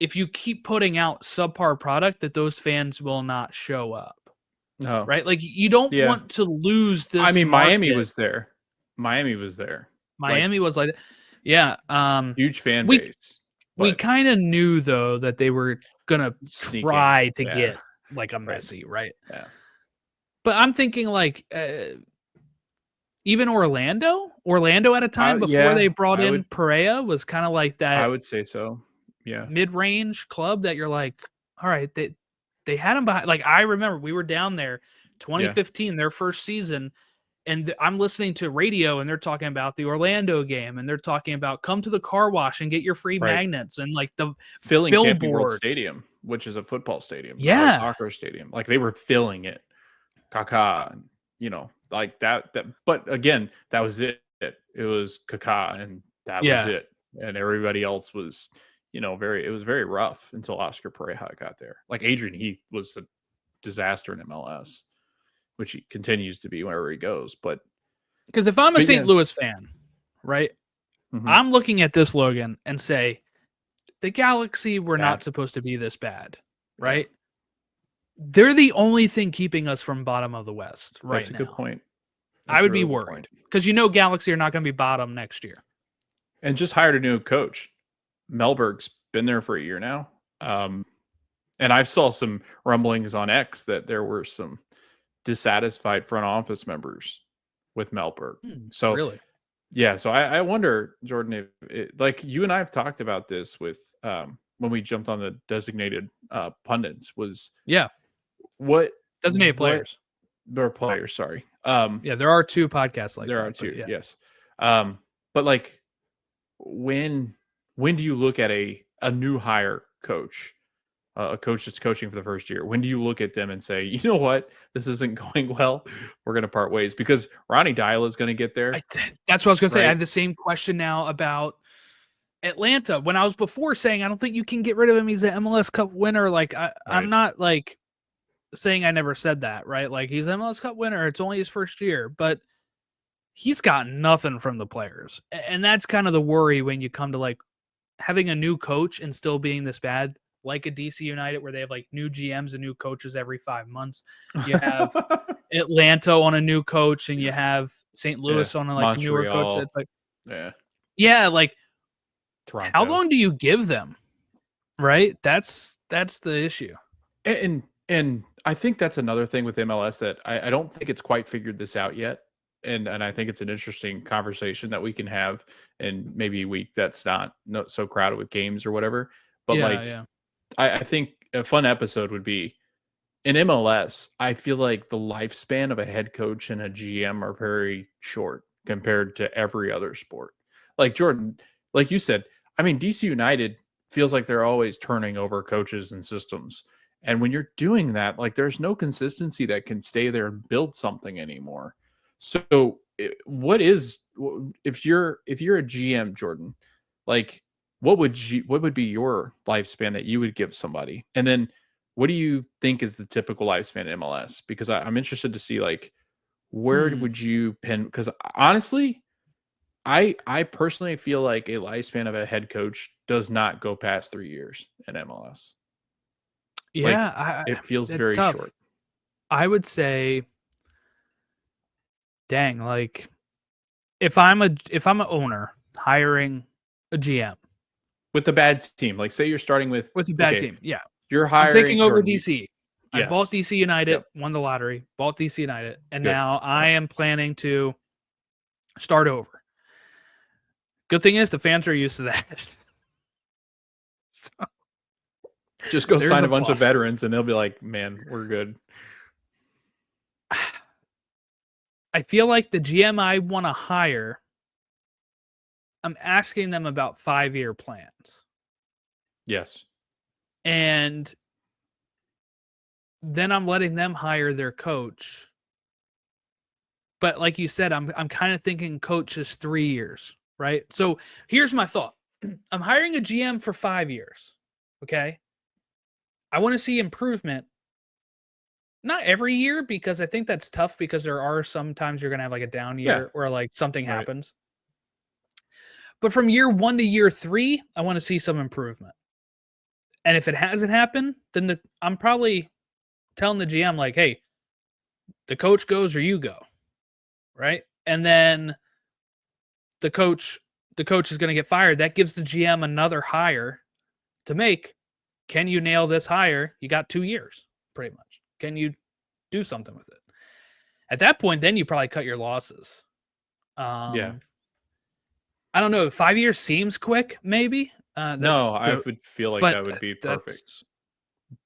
if you keep putting out subpar product, that those fans will not show up. No. Right? Like you don't Yeah. want to lose this. I mean, Miami market. was there. Miami was there. Miami was like, yeah. Huge fan we base. we But kind of knew though that they were gonna sneaking. try to Yeah. get like a Right. Messi, right? Yeah. But I'm thinking like even Orlando at a time before they brought in Perea was kind of like I that would say so. Yeah. mid-range club that you're like, all right, they had him behind. Like I remember we were down there 2015, their first season, and I'm listening to radio and they're talking about the Orlando game and they're talking about come to the car wash and get your free Right. magnets and like the Filling Camping World billboards. Stadium, which is a football stadium, not a Yeah. soccer stadium. Like they were filling it. Kaká, you know, like that. But again, that was it. It was Kaká, and that was it. And everybody else was, you know, it was very rough until Oscar Pereja got there. Like Adrian Heath was a disaster in MLS, which he continues to be wherever he goes. But because if I'm a St. Louis fan, right, I'm looking at this, Logan, and say the Galaxy were not supposed to be this bad, right? Yeah. They're the only thing keeping us from bottom of the West right now. That's a good point. I would be worried because Galaxy are not going to be bottom next year. And just hired a new coach. Melberg's been there for a year now. And I've saw some rumblings on X that there were some dissatisfied front office members with Melberg. So really? Yeah. So I wonder, Jordan, if like you and I have talked about this with when we jumped on the designated pundits was what designated players. They're players, sorry. There are two podcasts like there that. There are two, yes. But like when do you look at a new hire coach, a coach that's coaching for the first year? When do you look at them and say, you know what, this isn't going well, we're going to part ways? Because Ronnie Dyla is going to get there. That's what I was going to say. I have the same question now about Atlanta. When I was before saying I don't think you can get rid of him, he's an MLS Cup winner. Like I'm not like saying I never said that, right? Like he's an MLS Cup winner. It's only his first year, but he's got nothing from the players. And that's kind of the worry when you come to like having a new coach and still being this bad, like a DC United where they have like new GMs and new coaches every 5 months. You have Atlanta on a new coach and you have St. Louis on like a newer coach. It's like, like Toronto. How long do you give them? Right? That's the issue. And I think that's another thing with MLS that I don't think it's quite figured this out yet. And I think it's an interesting conversation that we can have in maybe a week that's not so crowded with games or whatever. But I think a fun episode would be in MLS. I feel like the lifespan of a head coach and a GM are very short compared to every other sport. Like Jordan, like you said, I mean, DC United feels like they're always turning over coaches and systems. And when you're doing that, like there's no consistency that can stay there and build something anymore. So what is, if you're a GM, Jordan, like what would be your lifespan that you would give somebody? And then what do you think is the typical lifespan in MLS? Because I'm interested to see like, where would you pin? Because honestly, I personally feel like a lifespan of a head coach does not go past 3 years in MLS. Yeah, it feels very tough. short. I would say, dang, like if I'm an owner hiring a GM with a bad team, like say you're starting with a bad team, you're hiring. I'm taking over Jordan, DC. Yes. I bought DC United, won the lottery, bought DC United, and now I am planning to start over. Good thing is the fans are used to that. So, just go sign a bunch of veterans and they'll be like, man, we're good. I feel like the GM I want to hire, I'm asking them about 5-year plans. Yes. And then I'm letting them hire their coach. But like you said, I'm kind of thinking coach is 3 years, right? So here's my thought. I'm hiring a GM for 5 years. Okay? I want to see improvement. Not every year, because I think that's tough, because there are sometimes you're going to have like a down Yeah. year or like something Right. happens. But from year 1 to year 3, I want to see some improvement. And if it hasn't happened, then I'm probably telling the GM like, "Hey, the coach goes or you go." Right? And then the coach is going to get fired. That gives the GM another hire to make. Can you nail this hire? You got 2 years, pretty much. Can you do something with it? At that point, then you probably cut your losses. Yeah. I don't know. 5 years seems quick, maybe. No, I would feel like But that would be perfect.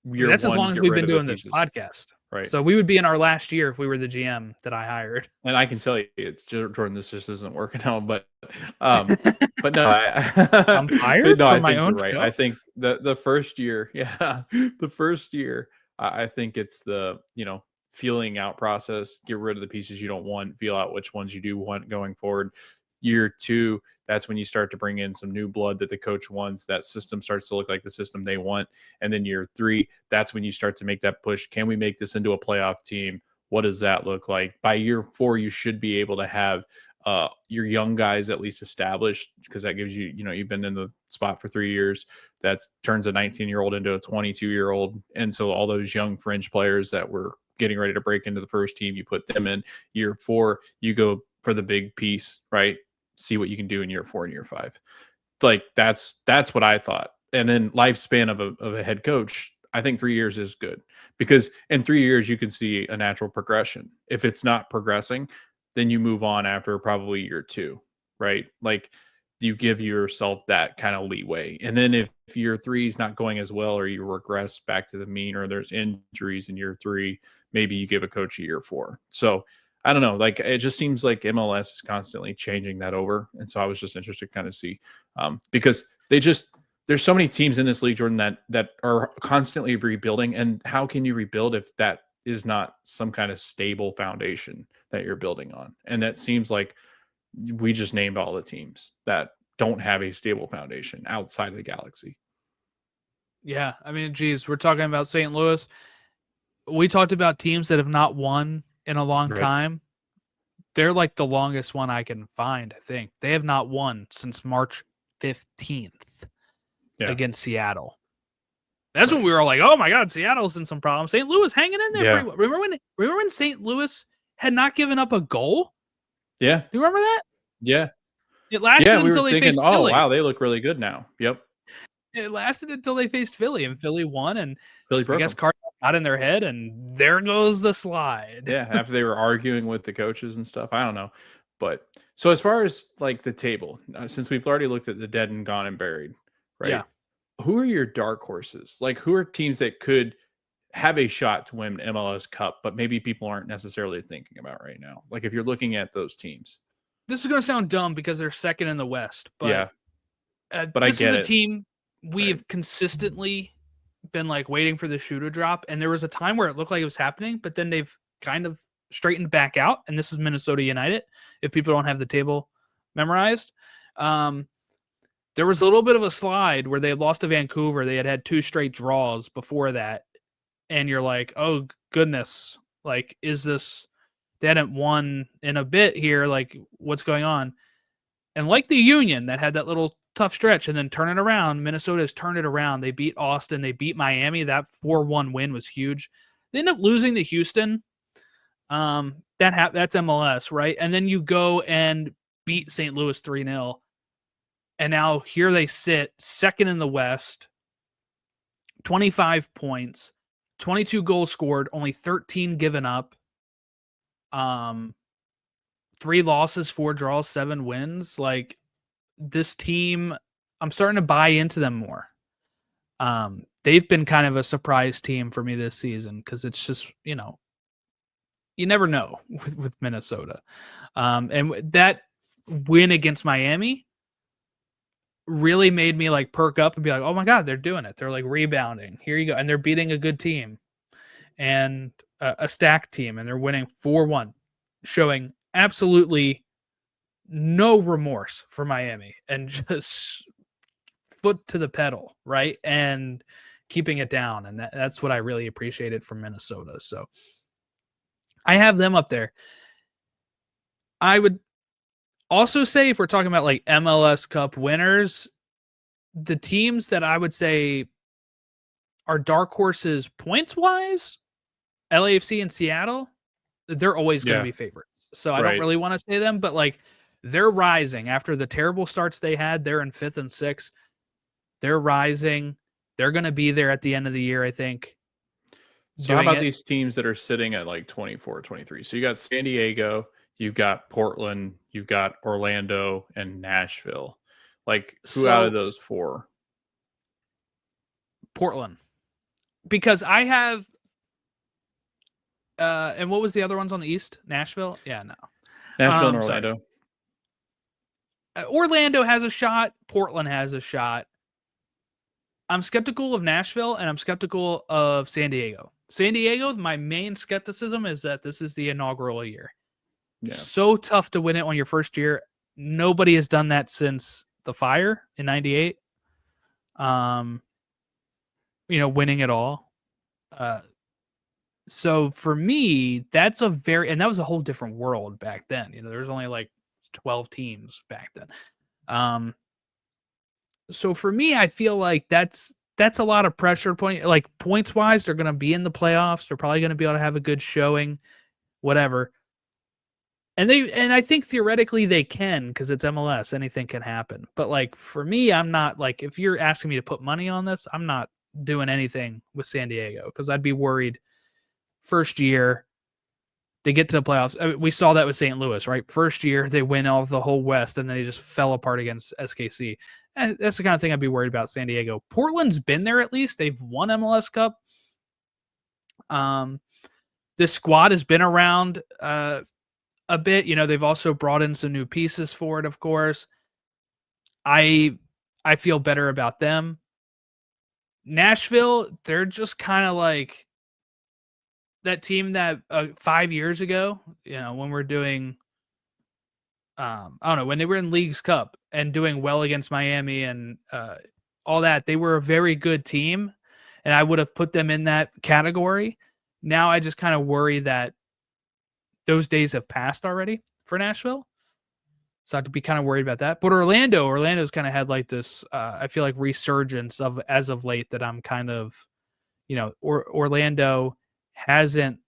Year that's as one, long as get we've rid been of the doing this pieces. podcast. Right. So we would be in our last year if we were the GM that I hired. And I can tell you, it's Jordan. This just isn't working out. But no, I'm fired but no, I from my think you're own right. show. I think the first year, the first year, I think it's the feeling out process. Get rid of the pieces you don't want. Feel out which ones you do want going forward. Year 2, that's when you start to bring in some new blood that the coach wants. That system starts to look like the system they want. And then year 3, that's when you start to make that push. Can we make this into a playoff team? What does that look like? By year 4, you should be able to have your young guys at least established, because that gives you, you've been in the spot for 3 years. That turns a 19-year-old into a 22-year-old. And so all those young fringe players that were getting ready to break into the first team, you put them in. Year 4, you go for the big piece, right? See what you can do in year 4 and year 5. Like that's what I thought. And then lifespan of a head coach, I think 3 years is good, because in 3 years you can see a natural progression. If it's not progressing, then you move on after probably year 2, right? Like you give yourself that kind of leeway. And then if year 3 is not going as well, or you regress back to the mean, or there's injuries in year 3, maybe you give a coach a year 4. So I don't know. Like it just seems like MLS is constantly changing that over, and so I was just interested to kind of see, because there's so many teams in this league, Jordan, that are constantly rebuilding. And how can you rebuild if that is not some kind of stable foundation that you're building on? And that seems like we just named all the teams that don't have a stable foundation outside of the Galaxy. Yeah, I mean, geez, we're talking about St. Louis. We talked about teams that have not won in a long Right. time. They're like the longest one I can find, I think. They have not won since March 15th against Seattle. That's when we were all like, oh my God, Seattle's in some problems. St. Louis hanging in there pretty well. Remember when St. Louis had not given up a goal? Yeah. You remember that? Yeah. It lasted we until were they thinking, faced oh, Philly. wow, they look really good now. Yep. It lasted until they faced Philly, and Philly won, and Philly I broke guess them. Cardinals got in their head, and there goes the slide. Yeah, after they were arguing with the coaches and stuff. I don't know. But so as far as like the table, since we've already looked at the dead and gone and buried, right? Yeah. Who are your dark horses? Like who are teams that could have a shot to win MLS Cup, but maybe people aren't necessarily thinking about right now? Like if you're looking at those teams. This is going to sound dumb because they're second in the West, but but I this is get a it. team we've consistently been like waiting for the shoe to drop, and there was a time where it looked like it was happening, but then they've kind of straightened back out, and this is Minnesota United, if people don't have the table memorized. There was a little bit of a slide where they lost to Vancouver. They had 2 straight draws before that, and you're like, oh goodness, like is this, they hadn't won in a bit here, like what's going on? And like the Union that had that little tough stretch and then turn it around, Minnesota has turned it around. They beat Austin. They beat Miami. That 4-1 win was huge. They end up losing to Houston. That's MLS, right? And then you go and beat St. Louis 3-0. And now here they sit, second in the West, 25 points, 22 goals scored, only 13 given up. 3 losses, 4 draws, 7 wins. Like this team, I'm starting to buy into them more. They've been kind of a surprise team for me this season because it's just, you never know with Minnesota. And that win against Miami really made me like perk up and be like, oh my God, they're doing it. They're like rebounding. Here you go. And they're beating a good team and a stacked team, and they're winning 4-1, showing absolutely no remorse for Miami and just foot to the pedal, right? And keeping it down. And that's what I really appreciated from Minnesota. So I have them up there. I would also say, if we're talking about like MLS Cup winners, the teams that I would say are dark horses points wise, LAFC and Seattle, they're always going to Yeah, be favorites. So I don't right. really want to say them, but like they're rising after the terrible starts they had. They're in 5th and 6th. They're rising. They're going to be there at the end of the year, I think, So how doing about it. these teams that are sitting at like 24, 23? So you got San Diego, you've got Portland, you've got Orlando and Nashville. Like who out of So those four? Portland, because I have, and what was the other ones on the East? Nashville? Yeah, no. Nashville and Sorry. Orlando. Orlando has a shot. Portland has a shot. I'm skeptical of Nashville and I'm skeptical of San Diego. San Diego, my main skepticism is that this is the inaugural year. Yeah. So tough to win it on your first year. Nobody has done that since the fire in 98. Winning it all. So for me, that's and that was a whole different world back then. There's only like 12 teams back then. So for me, I feel like that's a lot of pressure points wise. They're going to be in the playoffs. They're probably going to be able to have a good showing, whatever. And I think theoretically they can, because it's MLS. Anything can happen. But like for me, I'm not like, if you're asking me to put money on this, I'm not doing anything with San Diego because I'd be worried. First year they get to the playoffs. I mean, we saw that with St. Louis, right? First year they win all the whole West, and then they just fell apart against SKC. And that's the kind of thing I'd be worried about. San Diego, Portland's been there at least. They've won MLS Cup. This squad has been around a bit. They've also brought in some new pieces for it. Of course, I feel better about them. Nashville, they're just kind of like that team that 5 years ago, when we're doing, I don't know, when they were in Leagues Cup and doing well against Miami and all that, they were a very good team, and I would have put them in that category. Now I just kind of worry that those days have passed already for Nashville. So I have to be kind of worried about that. But Orlando's kind of had like this, I feel like resurgence of as of late that I'm kind of, Orlando hasn't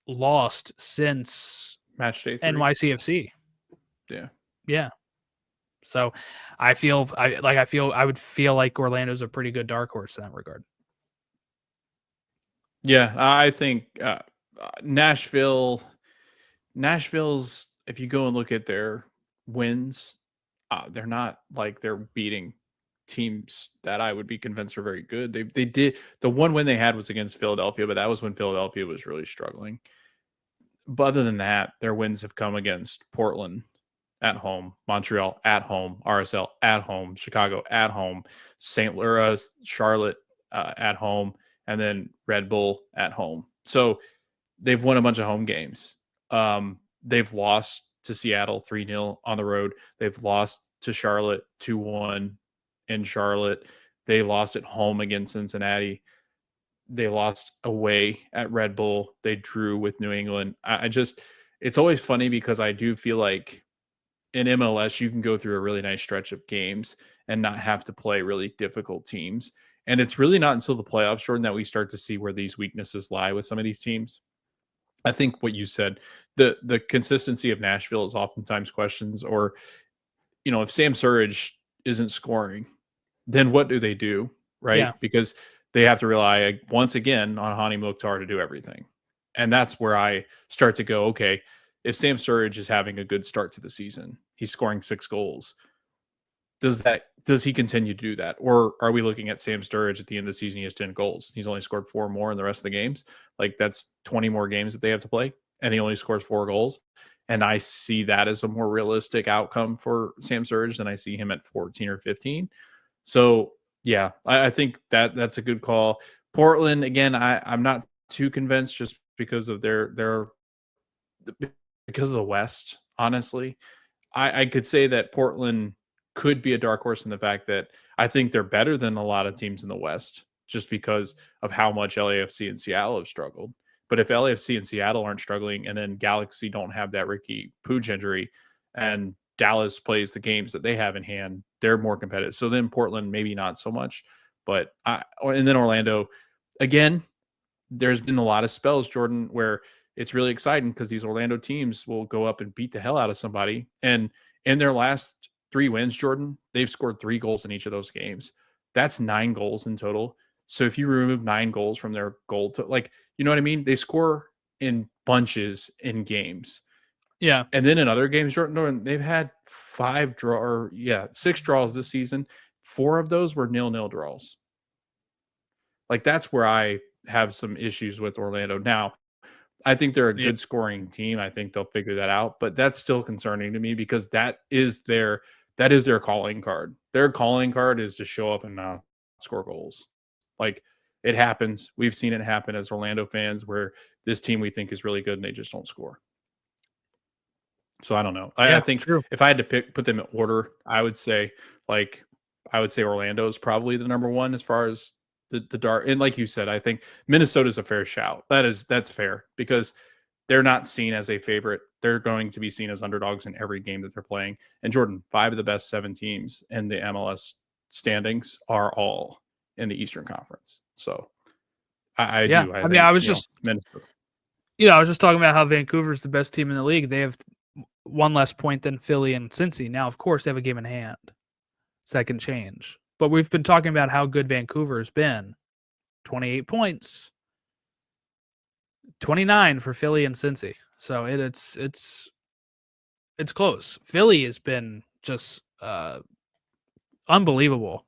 lost since Match day 3. NYCFC. Yeah. Yeah. So I would feel like Orlando's a pretty good dark horse in that regard. Yeah, I think Nashville's, if you go and look at their wins, they're not like they're beating teams that I would be convinced are very good. They did, the one win they had was against Philadelphia, but that was when Philadelphia was really struggling. But other than that, their wins have come against Portland at home, Montreal at home, RSL at home, Chicago at home, St. Louis, Charlotte at home, and then Red Bull at home. So they've won a bunch of home games. They've lost to Seattle 3-0 on the road. They've lost to Charlotte 2-1 in Charlotte. They lost at home against Cincinnati. They lost away at Red Bull. They drew with New England. It's always funny because I do feel like in MLS, you can go through a really nice stretch of games and not have to play really difficult teams. And it's really not until the playoffs, Jordan, that we start to see where these weaknesses lie with some of these teams. I think what you said, the consistency of Nashville is oftentimes questions, or, if Sam Surridge isn't scoring, then what do they do? Right. Yeah. Because they have to rely once again on Hani Mukhtar to do everything. And that's where I start to go, okay, if Sam Surridge is having a good start to the season, he's scoring 6 goals. Does he continue to do that? Or are we looking at Sam Sturridge at the end of the season? He has 10 goals. He's only scored 4 more in the rest of the games. Like that's 20 more games that they have to play, and he only scores 4 goals. And I see that as a more realistic outcome for Sam Sturridge than I see him at 14 or 15. So yeah, I think that's a good call. Portland, again, I'm not too convinced just because of their because of the West. honestly. I could say that Portland could be a dark horse in the fact that I think they're better than a lot of teams in the West just because of how much LAFC and Seattle have struggled. But if LAFC and Seattle aren't struggling and then Galaxy don't have that Ricky Pooch injury and Dallas plays the games that they have in hand, they're more competitive. So then Portland, maybe not so much. And then Orlando, again, there's been a lot of spells, Jordan, where it's really exciting because these Orlando teams will go up and beat the hell out of somebody. And in their last 3 wins, Jordan, they've scored 3 goals in each of those games. That's 9 goals in total. So if you remove 9 goals from their goal to you know what I mean? They score in bunches in games. Yeah. And then in other games, Jordan, they've had 6 draws this season. 4 of those were 0-0 draws. That's where I have some issues with Orlando. Now, I think they're a good scoring team. I think they'll figure that out, but that's still concerning to me because that is their calling card. Their calling card is to show up and not score goals. It happens. We've seen it happen as Orlando fans where this team we think is really good and they just don't score. So I don't know. I think true. if I had to put them in order, I would say Orlando is probably the number 1 as far as the dark. And like you said, I think Minnesota's a fair shout. That's fair because they're not seen as a favorite. They're going to be seen as underdogs in every game that they're playing. And Jordan, 5 of the best 7 teams in the MLS standings are all in the Eastern Conference. So I do. I think, I was just Minnesota. I was just talking about how Vancouver's the best team in the league. They have 1 less point than Philly and Cincy. Now, of course, they have a game in hand. So that can change. But we've been talking about how good Vancouver's been. 28 points. 29 for Philly and Cincy. So it's close. Philly has been just unbelievable.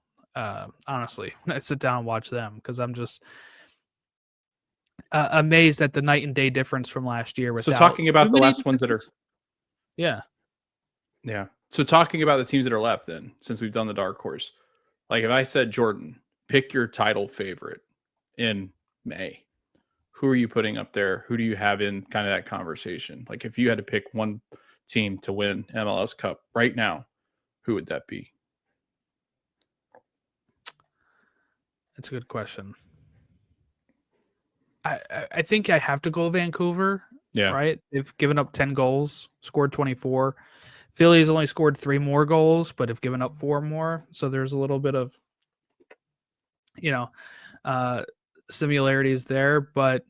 Honestly, when I sit down and watch them because I'm just amazed at the night and day difference from last year. So talking about the last ones that are, yeah. So talking about the teams that are left, then since we've done the dark horse, if I said Jordan, pick your title favorite in May, who are you putting up there? Who do you have in kind of that conversation? If you had to pick one team to win MLS Cup right now, who would that be? That's a good question. I think I have to go Vancouver. Yeah. Right? They've given up 10 goals, scored 24. Philly's only scored 3 more goals, but have given up 4 more. So there's a little bit of, similarities there. But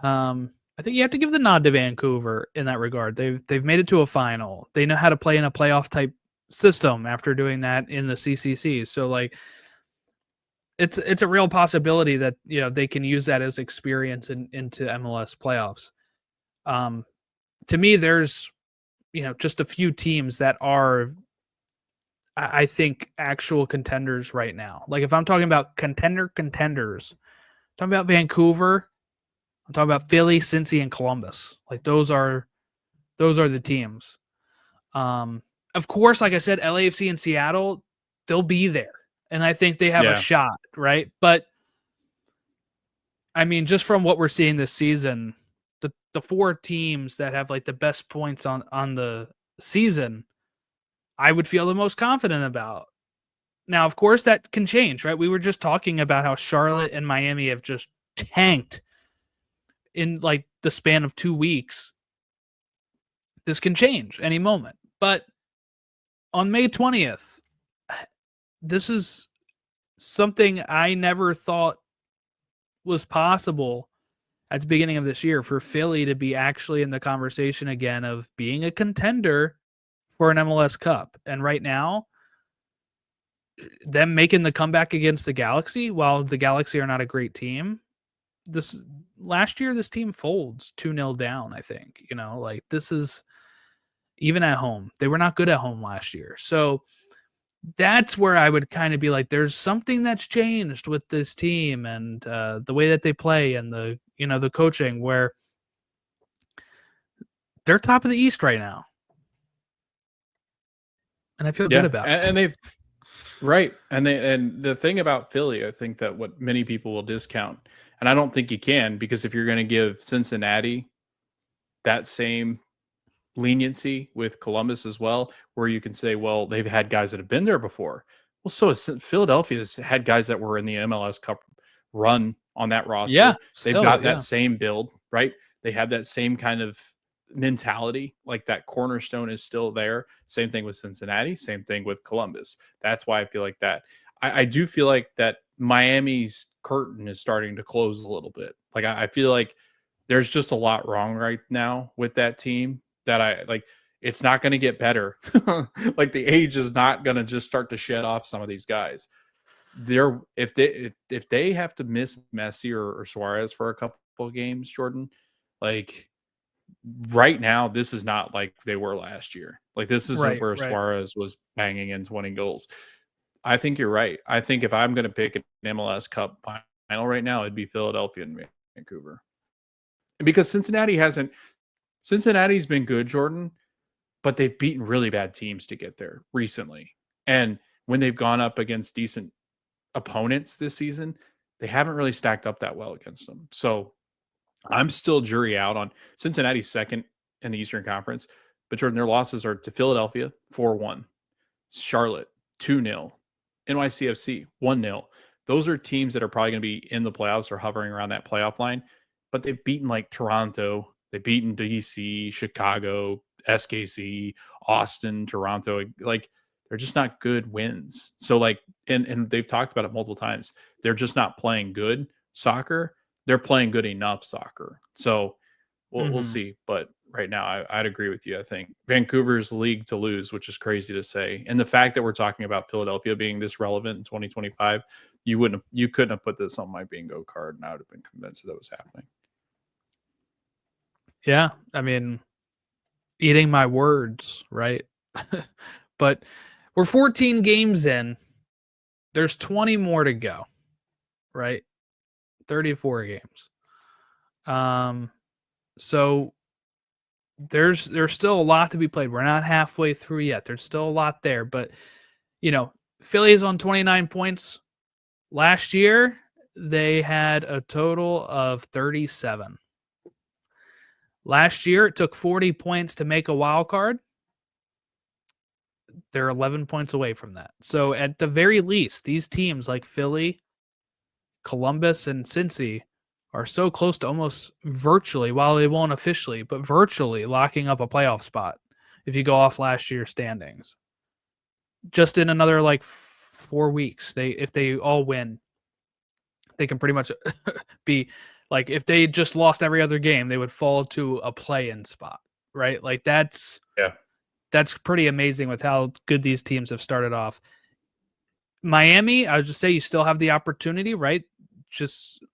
I think you have to give the nod to Vancouver in that regard. They've made it to a final. They know how to play in a playoff type system after doing that in the CCC. So it's a real possibility that they can use that as experience into MLS playoffs. To me, there's just a few teams that are, I think, actual contenders right now. If I'm talking about contenders, I'm talking about Vancouver, I'm talking about Philly, Cincy, and Columbus. Those are the teams. Of course, like I said, LAFC and Seattle, they'll be there. And I think they have a shot, right? But I mean, just from what we're seeing this season, the 4 teams that have the best points on the season, I would feel the most confident about. Now, of course, that can change, right? We were just talking about how Charlotte and Miami have just tanked in the span of 2 weeks. This can change any moment. But on May 20th, this is something I never thought was possible at the beginning of this year for Philly to be actually in the conversation again of being a contender for an MLS Cup. And right now, them making the comeback against the Galaxy, while the Galaxy are not a great team, last year this team folds 2-0 down, I think. This is even at home. They were not good at home last year. So that's where I would kind of be there's something that's changed with this team and the way that they play and the coaching, where they're top of the East right now. And I feel good about it. And they've right. And the thing about Philly, I think that what many people will discount, and I don't think you can, because if you're going to give Cincinnati that same leniency with Columbus as well, where you can say, well, they've had guys that have been there before. Well, so has Philadelphia's had guys that were in the MLS Cup run on that Yeah, roster. They've still, got yeah. that same build, right? They have that same kind of mentality, like that cornerstone is still there. Same thing with Cincinnati, same thing with Columbus. That's why I feel like that. I do feel like that Miami's curtain is starting to close a little bit. Like I feel like there's just a lot wrong right now with that team that I like. It's not going to get better. Like the age is not going to just start to shed off some of these guys. They're if they have to miss Messi or Suarez for a couple of games, Jordan, like right now, this is not like they were last year. Like this isn't Right, where right. Suarez was banging in 20 goals. I think you're right. I think if I'm going to pick an MLS Cup final right now, it'd be Philadelphia and Vancouver. Because Cincinnati's been good, Jordan, but they've beaten really bad teams to get there recently. And when they've gone up against decent opponents this season, they haven't really stacked up that well against them. So I'm still jury out on Cincinnati's second in the Eastern Conference, but Jordan, their losses are to Philadelphia 4-1, Charlotte 2-0, NYCFC 1-0. Those are teams that are probably going to be in the playoffs or hovering around that playoff line, but they've beaten like Toronto, they've beaten DC, Chicago, SKC, Austin, Toronto. Like they're just not good wins. So like, and they've talked about it multiple times. They're just not playing good soccer. They're playing good enough soccer. So we'll see. But right now, I'd agree with you. I think Vancouver's league to lose, which is crazy to say. And the fact that we're talking about Philadelphia being this relevant in 2025, you couldn't have put this on my bingo card, and I would have been convinced that was happening. Yeah, I mean, eating my words, right? But we're 14 games in. There's 20 more to go, right? 34 games. So there's still a lot to be played. We're not halfway through yet. There's still a lot there, but Philly's on 29 points. Last year, they had a total of 37. Last year, it took 40 points to make a wild card. They're 11 points away from that. So at the very least, these teams like Philly, Columbus, and Cincy are so close to almost virtually, while they won't officially, but virtually locking up a playoff spot if you go off last year's standings. Just in another 4 weeks, if they all win, they can pretty much be like, if they just lost every other game, they would fall to a play-in spot, right? Like that's pretty amazing with how good these teams have started off. Miami, I would just say you still have the opportunity, right? Just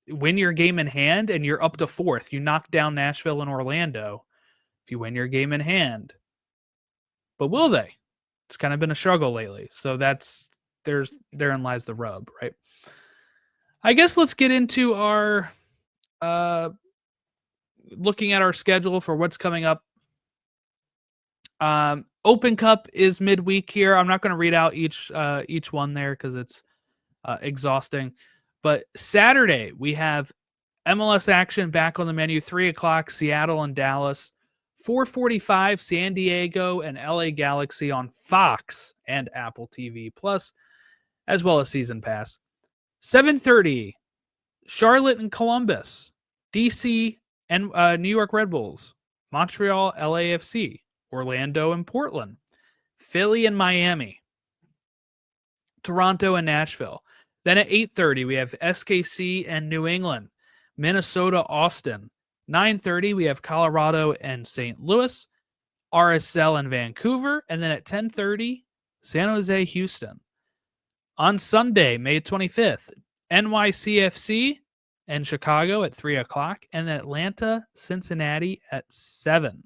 win your game in hand and you're up to fourth. You knock down Nashville and Orlando if you win your game in hand. But will they? It's kind of been a struggle lately. So therein lies the rub, right? I guess let's get into our looking at our schedule for what's coming up. Open Cup is midweek here. I'm not going to read out each one there because it's exhausting. But Saturday, we have MLS action back on the menu, 3 o'clock, Seattle and Dallas. 4:45, San Diego and LA Galaxy on Fox and Apple TV Plus, as well as Season Pass. 7:30, Charlotte and Columbus, DC and New York Red Bulls, Montreal, LAFC, Orlando and Portland, Philly and Miami, Toronto and Nashville. Then at 8:30, we have SKC and New England, Minnesota, Austin. 9:30, we have Colorado and St. Louis, RSL and Vancouver. And then at 10:30, San Jose, Houston. On Sunday, May 25th, NYCFC and Chicago at 3 o'clock. And then Atlanta, Cincinnati at 7.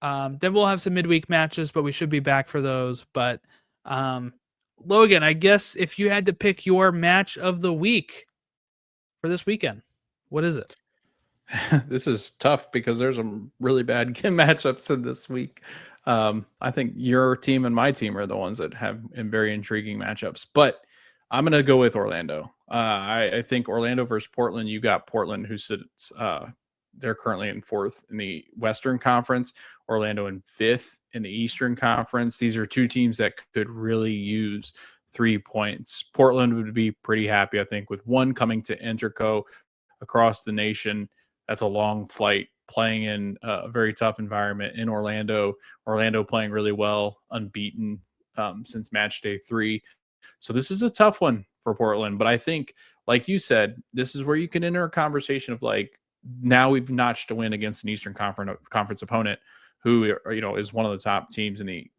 Then we'll have some midweek matches, but we should be back for those. But Logan, I guess if you had to pick your match of the week for this weekend, what is it? This is tough because there's some really bad matchups in this week. I think your team and my team are the ones that have very intriguing matchups, but I'm going to go with Orlando. I think Orlando versus Portland. You got Portland, who sits they're currently in 4th in the Western Conference, Orlando in 5th in the Eastern Conference. These are two teams that could really use 3 points. Portland would be pretty happy, I think, with one coming to Interco across the nation. That's a long flight, playing in a very tough environment in Orlando. Orlando playing really well, unbeaten since match day 3. So this is a tough one for Portland. But I think, like you said, this is where you can enter a conversation of like, now we've notched a win against an Eastern Conference opponent who, you know, is one of the top teams in the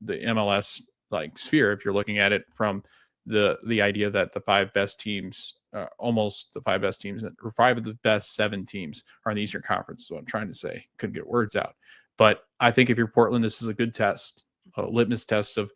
MLS like sphere. If you're looking at it from the idea that the 5 best teams, almost the 5 best teams, or 5 of the best 7 teams are in the Eastern Conference. So I'm trying to say, couldn't get words out. But I think if you're Portland, this is a good test, a litmus test of,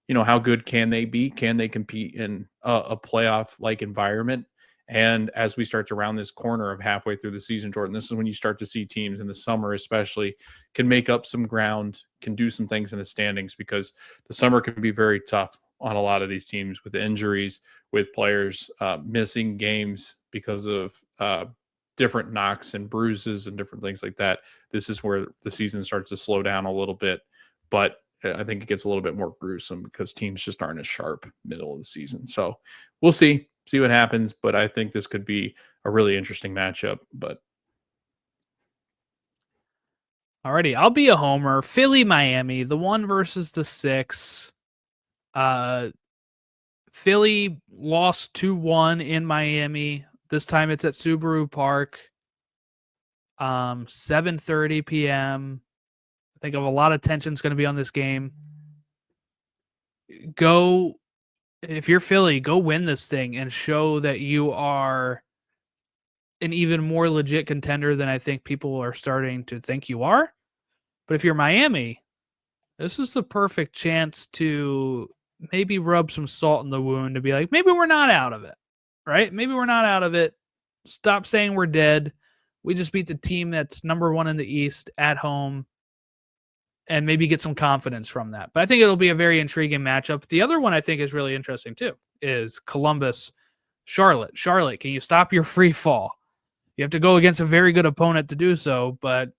you know, how good can they be? Can they compete in a playoff-like environment? And as we start to round this corner of halfway through the season, Jordan, this is when you start to see teams in the summer especially can make up some ground, can do some things in the standings, because the summer can be very tough on a lot of these teams with injuries, with players missing games because of different knocks and bruises and different things like that. This is where the season starts to slow down a little bit. But I think it gets a little bit more gruesome because teams just aren't as sharp middle of the season. So we'll see what happens. But I think this could be a really interesting matchup. But Alrighty, I'll be a homer. Philly, Miami, the 1 versus the 6. Philly lost 2-1 in Miami. This time it's at Subaru Park. 7:30 p.m. I think of a lot of tension is going to be on this game. If you're Philly, go win this thing and show that you are an even more legit contender than I think people are starting to think you are. But if you're Miami, this is the perfect chance to maybe rub some salt in the wound to be like, maybe we're not out of it, right? Maybe we're not out of it. Stop saying we're dead. We just beat the team that's number 1 in the East at home, and maybe get some confidence from that. But I think it'll be a very intriguing matchup. The other one I think is really interesting too is Columbus, Charlotte. Charlotte, can you stop your free fall? You have to go against a very good opponent to do so, but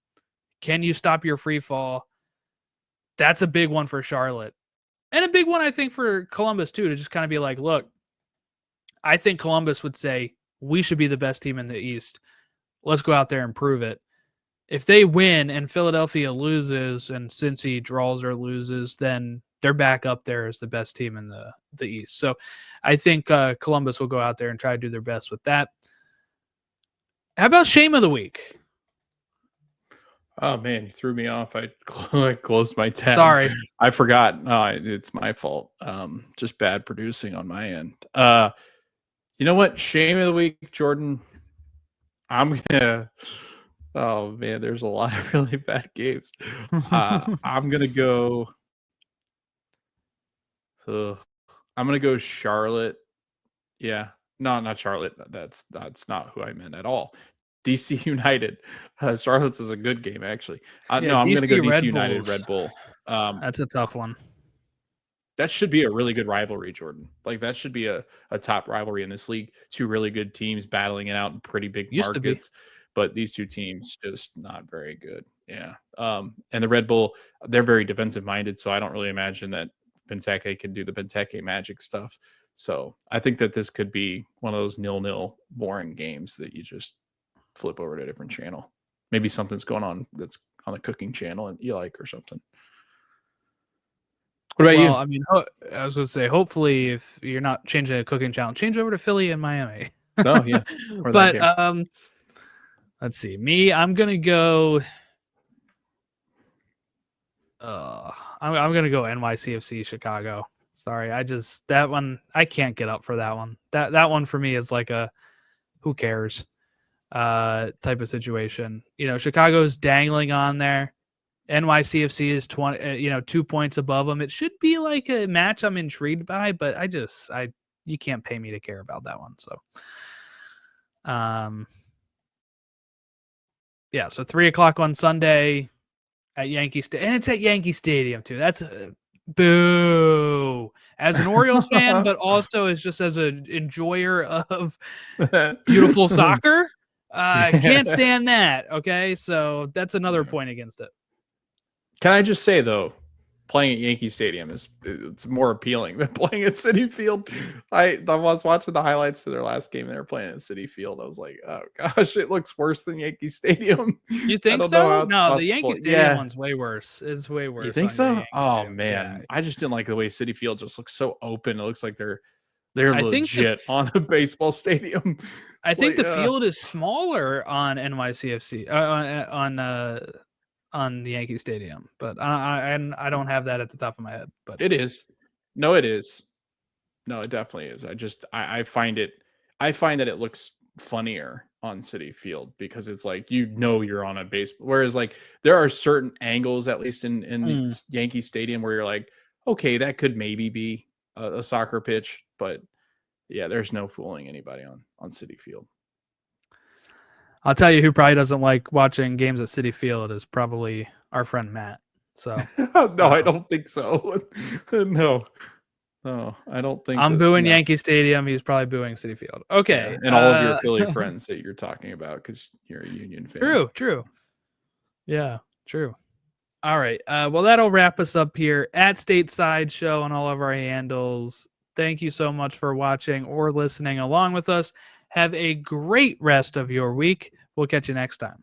can you stop your free fall? That's a big one for Charlotte. And a big one, I think, for Columbus too, to just kind of be like, look, I think Columbus would say, we should be the best team in the East. Let's go out there and prove it. If they win and Philadelphia loses and Cincy draws or loses, then they're back up there as the best team in the East. So I think Columbus will go out there and try to do their best with that. How about shame of the week? Oh man, you threw me off. I closed my tab. Sorry, I forgot. No, it's my fault. Just bad producing on my end. You know what? Shame of the week, Jordan. I'm gonna. Oh man, there's a lot of really bad games. I'm gonna go. I'm gonna go Charlotte. Yeah, no, not Charlotte. That's not who I meant at all. DC United. Charlotte's is a good game actually. No, I'm gonna go DC United Red Bull. That's a tough one. That should be a really good rivalry, Jordan. Like that should be a top rivalry in this league. 2 really good teams battling it out in pretty big markets. But these 2 teams just not very good. Yeah. And the Red Bull, they're very defensive minded, so I don't really imagine that Benteke can do the Benteke magic stuff. So I think that this could be one of those 0-0 boring games that you just flip over to a different channel. Maybe something's going on that's on the cooking channel and you like or something. What about you? I mean, I was going to say, hopefully, if you're not changing a cooking channel, change over to Philly and Miami. Oh yeah. But let's see. Me, I'm gonna go. I'm gonna go NYCFC Chicago. Sorry, that one I can't get up for that one. That one for me is like a who cares type of situation. You know, Chicago's dangling on there. NYCFC is 2 points above them. It should be like a match I'm intrigued by, but you can't pay me to care about that one. So, yeah. So 3:00 on Sunday at Yankee Stadium, and it's at Yankee Stadium too. That's boo. As an Orioles fan, but also as just as an enjoyer of beautiful soccer. Can't stand that. Okay, so that's another point against it. Can I just say though, playing at Yankee Stadium it's more appealing than playing at Citi Field. I was watching the highlights of their last game. They were playing at Citi Field. I was like, oh gosh, it looks worse than Yankee Stadium. You I think don't know how so? it's No, the possible. Yankee Stadium one's way worse. It's way worse. You think on so? Yankee Oh Stadium. man, Yeah. I just didn't like the way Citi Field just looks so open. It looks like they're I think legit on a baseball stadium. I It's think like, the field is smaller on NYCFC on the Yankee Stadium, but I don't have that at the top of my head. But it is. No, it is. No, it definitely is. I find that it looks funnier on Citi Field because it's like you're on a base. Whereas like there are certain angles, at least in Yankee Stadium, where you're like, okay, that could maybe be a soccer pitch, but yeah, there's no fooling anybody on Citi Field. I'll tell you who probably doesn't like watching games at Citi Field is probably our friend Matt. So no, I don't think so. No. No, I don't think I'm that, booing no. Yankee Stadium. He's probably booing Citi Field. Okay. Yeah, and all of your Philly friends that you're talking about because you're a Union fan. True. Yeah, true. All right. Well, that'll wrap us up here at Stateside Show on all of our handles. Thank you so much for watching or listening along with us. Have a great rest of your week. We'll catch you next time.